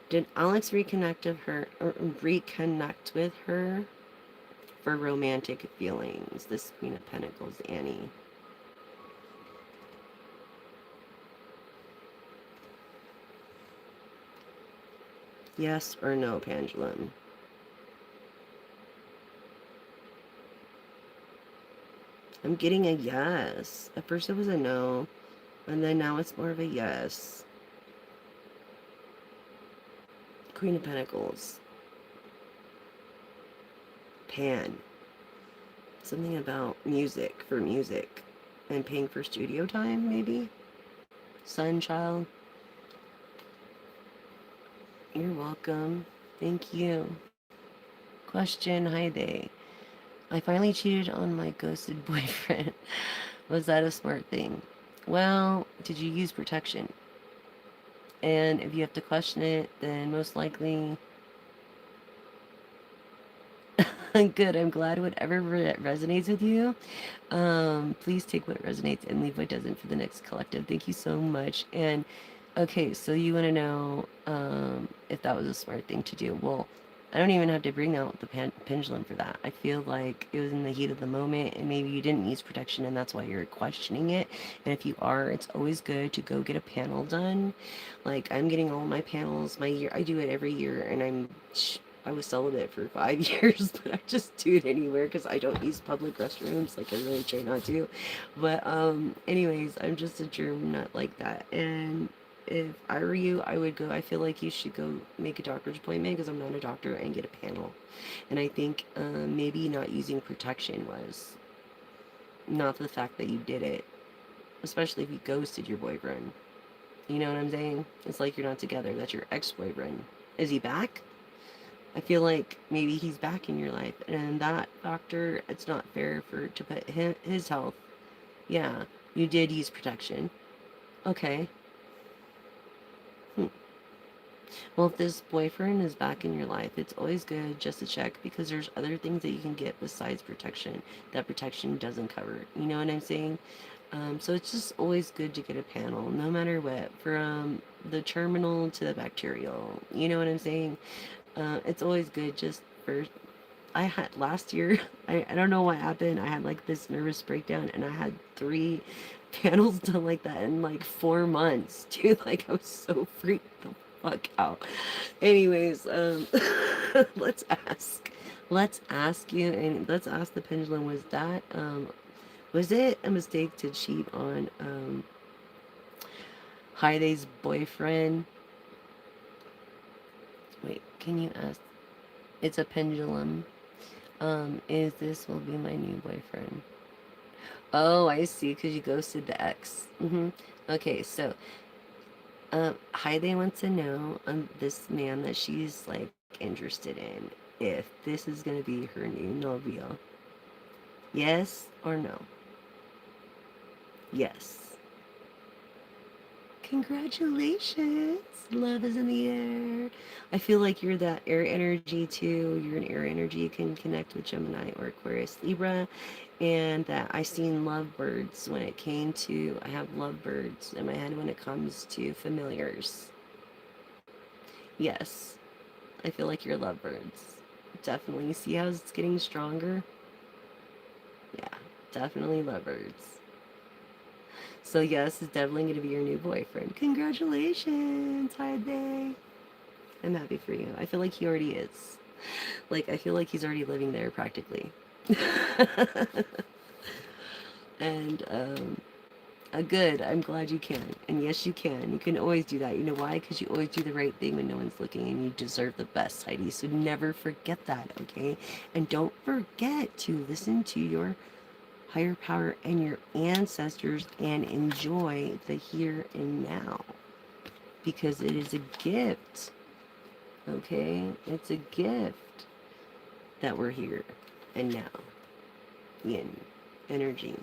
Did Alex reconnect with her for romantic feelings? This Queen of Pentacles, Annie. Yes or no, pendulum? I'm getting a yes. At first it was a no, and then now it's more of a yes. Queen of Pentacles. Pan. Something about music, for music. And paying for studio time, maybe? Sun child. You're welcome. Thank you. Question, hi day. I finally cheated on my ghosted boyfriend. Was that a smart thing? Well, did you use protection? And if you have to question it, then most likely... Good, I'm glad whatever resonates with you. Please take what resonates and leave what doesn't for the next collective. Thank you so much. And okay, so you want to know if that was a smart thing to do. Well, I don't even have to bring out the pendulum for that. I feel like it was in the heat of the moment and maybe you didn't use protection and that's why you're questioning it. And if you are, it's always good to go get a panel done. Like I'm getting all my panels, I do it every year and I was celibate for 5 years, but I just do it anywhere because I don't use public restrooms. Like I really try not to. But anyways, I'm just a germ nut like that. And if I were you, I would go. I feel like you should go make a doctor's appointment because I'm not a doctor and get a panel. And I think maybe not using protection was not the fact that you did it, especially if you ghosted your boyfriend. You know what I'm saying? It's like you're not together. That's your ex-boyfriend. Is he back? I feel like maybe he's back in your life, and that doctor, it's not fair to put his health. Yeah, you did use protection. Okay. Well, if this boyfriend is back in your life, it's always good just to check because there's other things that you can get besides protection that protection doesn't cover. You know what I'm saying? So it's just always good to get a panel, no matter what, from the terminal to the bacterial. You know what I'm saying? It's always good just for... I had last year, I don't know what happened. I had like this nervous breakdown and I had 3 panels done like that in like 4 months. Dude, like I was so freaked the fuck out. Anyways, let's ask. Let's ask you and let's ask the pendulum, was it a mistake to cheat on Heide's boyfriend? Wait, can you ask? It's a pendulum. Is this will be my new boyfriend? Oh, I see, because you ghosted the ex. Okay, so, Heide wants to know, this man that she's, like, interested in, if this is gonna be her new novio. Yes or no? Yes. Congratulations. Love is in the air. I feel like you're that air energy too. You're an air energy. You can connect with Gemini or Aquarius Libra. And that I seen lovebirds when it came to, I have lovebirds in my head when it comes to familiars. Yes, I feel like you're lovebirds. Definitely. See how it's getting stronger? Yeah, definitely lovebirds. So yes, it's definitely going to be your new boyfriend. Congratulations, Day. I'm happy for you. I feel like he already is. Like, I feel like he's already living there practically. And, good. I'm glad you can. And yes, you can. You can always do that. You know why? Because you always do the right thing when no one's looking, and you deserve the best, Heidi. So never forget that, okay? And don't forget to listen to your higher power and your ancestors and enjoy the here and now, because it is a gift, okay? It's a gift that we're here and now. Yin energy.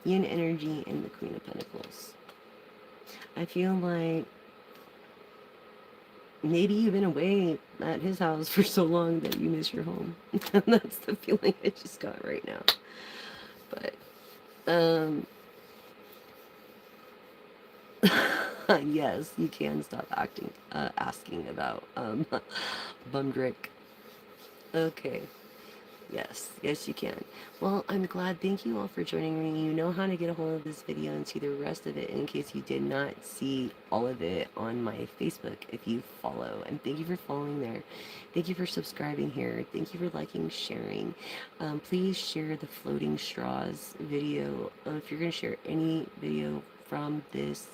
Yin energy and the Queen of Pentacles. I feel like maybe you've been away at his house for so long that you miss your home. That's the feeling I just got right now. But, yes, you can stop asking about, Bumdrick. Okay. Yes, yes you can. Well, I'm glad. Thank you all for joining me. You know how to get a hold of this video and see the rest of it in case you did not see all of it on my Facebook if you follow. And thank you for following there. Thank you for subscribing here. Thank you for liking, sharing. Please share the floating straws video. If you're going to share any video from this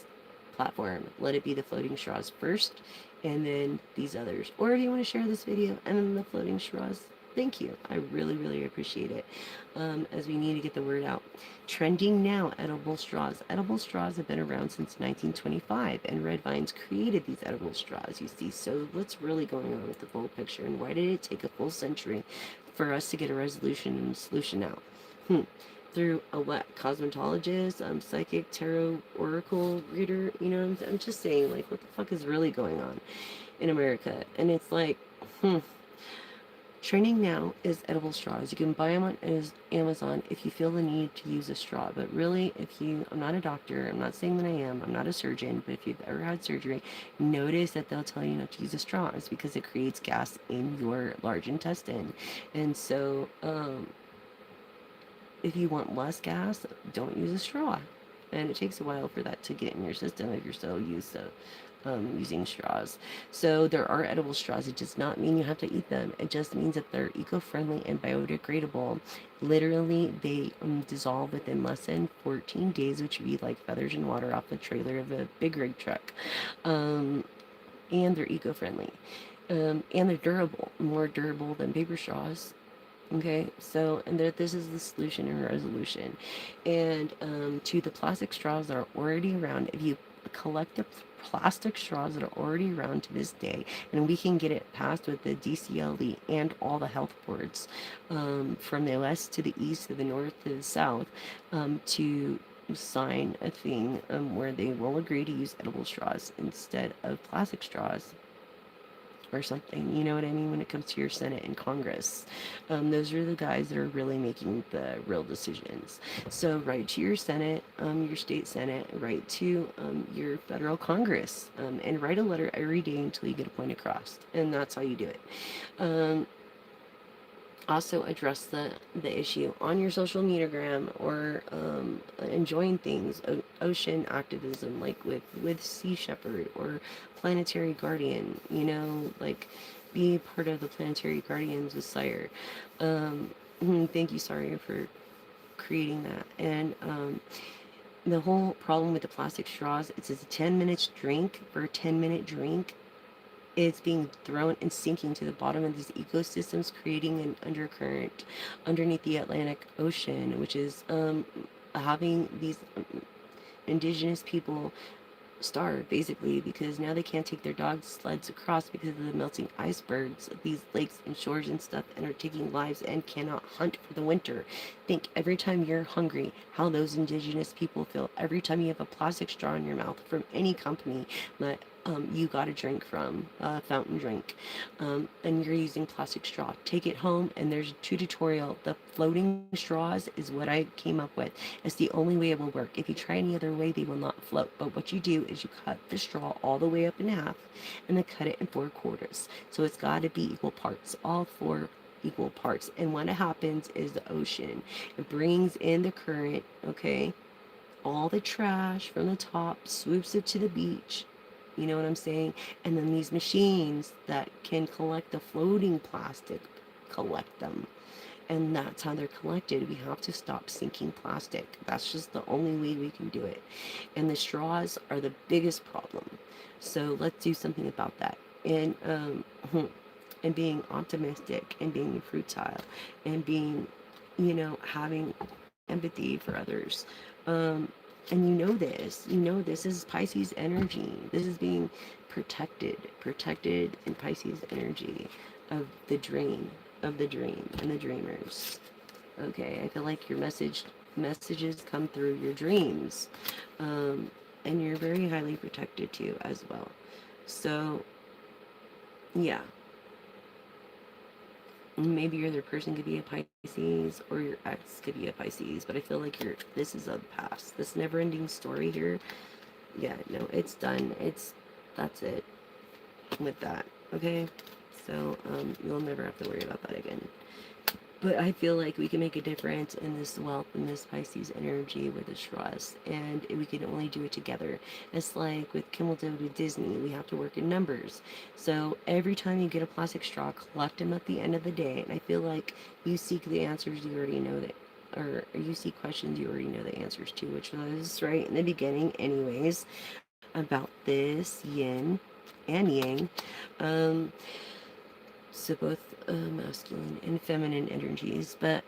platform, let it be the floating straws first and then these others. Or if you want to share this video and then the floating straws, thank you. I really, really appreciate it. As we need to get the word out. Trending now, edible straws. Edible straws have been around since 1925, and Red Vines created these edible straws, you see. So what's really going on with the full picture, and why did it take a full century for us to get a resolution and solution out? Through a what? Cosmetologist, psychic, tarot, oracle reader? You know, I'm just saying, like, what the fuck is really going on in America? And it's like, Training now is edible straws. You can buy them on Amazon if you feel the need to use a straw. But really, I'm not a doctor, I'm not saying that I am, I'm not a surgeon, but if you've ever had surgery, notice that they'll tell you not to use a straw. It's because it creates gas in your large intestine. And so, if you want less gas, don't use a straw. And it takes a while for that to get in your system if you're so used to using straws. So there are edible straws. It does not mean you have to eat them. It just means that they're eco-friendly and biodegradable. Literally, they dissolve within less than 14 days, which would be like feathers in water off the trailer of a big rig truck. And they're eco-friendly. And they're durable, more durable than paper straws. Okay, so, and this is the solution and resolution. And to the plastic straws that are already around, if you collect the plastic straws that are already around to this day, and we can get it passed with the DCLE and all the health boards, from the west to the east, to the north to the south, to sign a thing where they will agree to use edible straws instead of plastic straws or something, you know what I mean, when it comes to your Senate and Congress. Those are the guys that are really making the real decisions. So write to your Senate, your state Senate, write to your federal Congress, and write a letter every day until you get a point across. And that's how you do it. Also address the issue on your social mediagram or enjoying things, ocean activism, like with Sea Shepherd or Planetary Guardian, you know, like be part of the Planetary Guardians with Sire. Thank you, Sire, for creating that. And the whole problem with the plastic straws, it's a 10 minutes drink. For a 10-minute drink, it's being thrown and sinking to the bottom of these ecosystems, creating an undercurrent underneath the Atlantic Ocean, which is having these indigenous people starve basically, because now they can't take their dog sleds across because of the melting icebergs of these lakes and shores and stuff, and are taking lives and cannot hunt for the winter. Think every time you're hungry how those indigenous people feel every time you have a plastic straw in your mouth from any company that you got a drink from, a fountain drink, and you're using plastic straw. Take it home, and there's a tutorial. The floating straws is what I came up with. It's the only way it will work. If you try any other way, they will not float. But what you do is you cut the straw all the way up in half, and then cut it in 4/4. So it's got to be equal parts, all four equal parts. And what happens is the ocean, it brings in the current, okay, all the trash from the top, swoops it to the beach. You know what I'm saying? And then these machines that can collect the floating plastic collect them. And that's how they're collected. We have to stop sinking plastic. That's just the only way we can do it. And the straws are the biggest problem. So let's do something about that. And being optimistic, and being fruitile, and being, having empathy for others. Um, and this is Pisces energy. This is being protected in Pisces energy of the dream, and the dreamers. Okay, I feel like your messages come through your dreams. And you're very highly protected too as well. So, yeah, maybe your other person could be a Pisces, or your ex could be a Pisces, but I feel like this is a past. This never-ending story here. Yeah, no, it's done. That's it with that. Okay, so you'll never have to worry about that again. But I feel like we can make a difference in this wealth and this Pisces energy with this trust, and we can only do it together. It's like with Kimmel did with Disney, we have to work in numbers. So every time you get a plastic straw, collect them at the end of the day, and I feel like you seek the answers you already know that, or you see questions you already know the answers to, which was right in the beginning anyways, about this yin and yang. Um, so both masculine and feminine energies, but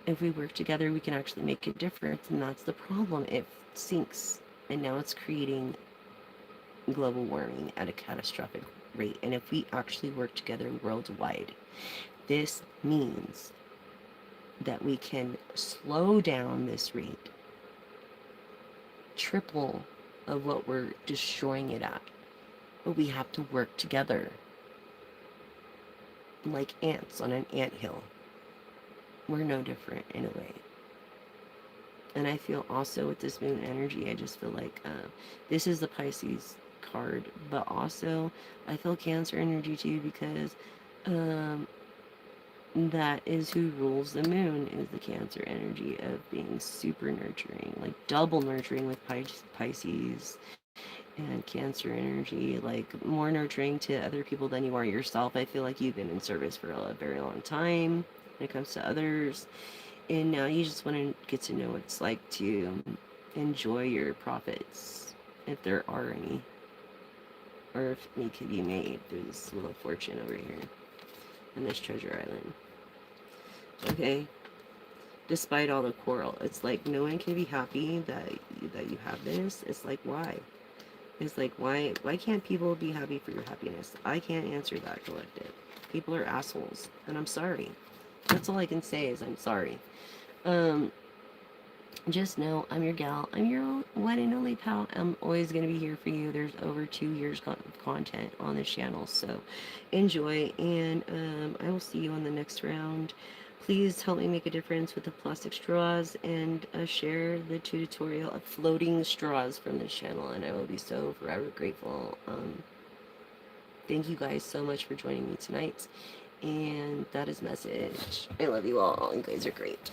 if we work together we can actually make a difference, and that's the problem. It sinks, and now it's creating global warming at a catastrophic rate. And if we actually work together worldwide, this means that we can slow down this rate, triple of what we're destroying it at. But we have to work together like ants on an anthill. We're no different in a way. And I feel also with this moon energy, I just feel like this is the Pisces card, but also I feel Cancer energy too, because that is who rules the moon, is the Cancer energy of being super nurturing, like double nurturing with Pisces and Cancer energy, like more nurturing to other people than you are yourself. I feel like you've been in service for a very long time when it comes to others, and now you just want to get to know what it's like to enjoy your profits, if there are any, or if any could be made through this little fortune over here in this treasure island. Okay, despite all the quarrel, it's like no one can be happy that you have this. It's like, why? It's like, why can't people be happy for your happiness? I can't answer that, collective. People are assholes, and I'm sorry. That's all I can say is I'm sorry. Just know I'm your gal. I'm your one and only pal. I'm always going to be here for you. There's over 2 years of content on this channel, so enjoy, and I will see you on the next round. Please help me make a difference with the plastic straws, and share the tutorial of floating straws from this channel, and I will be so forever grateful. Thank you guys so much for joining me tonight, and that is message. I love you all. You guys are great.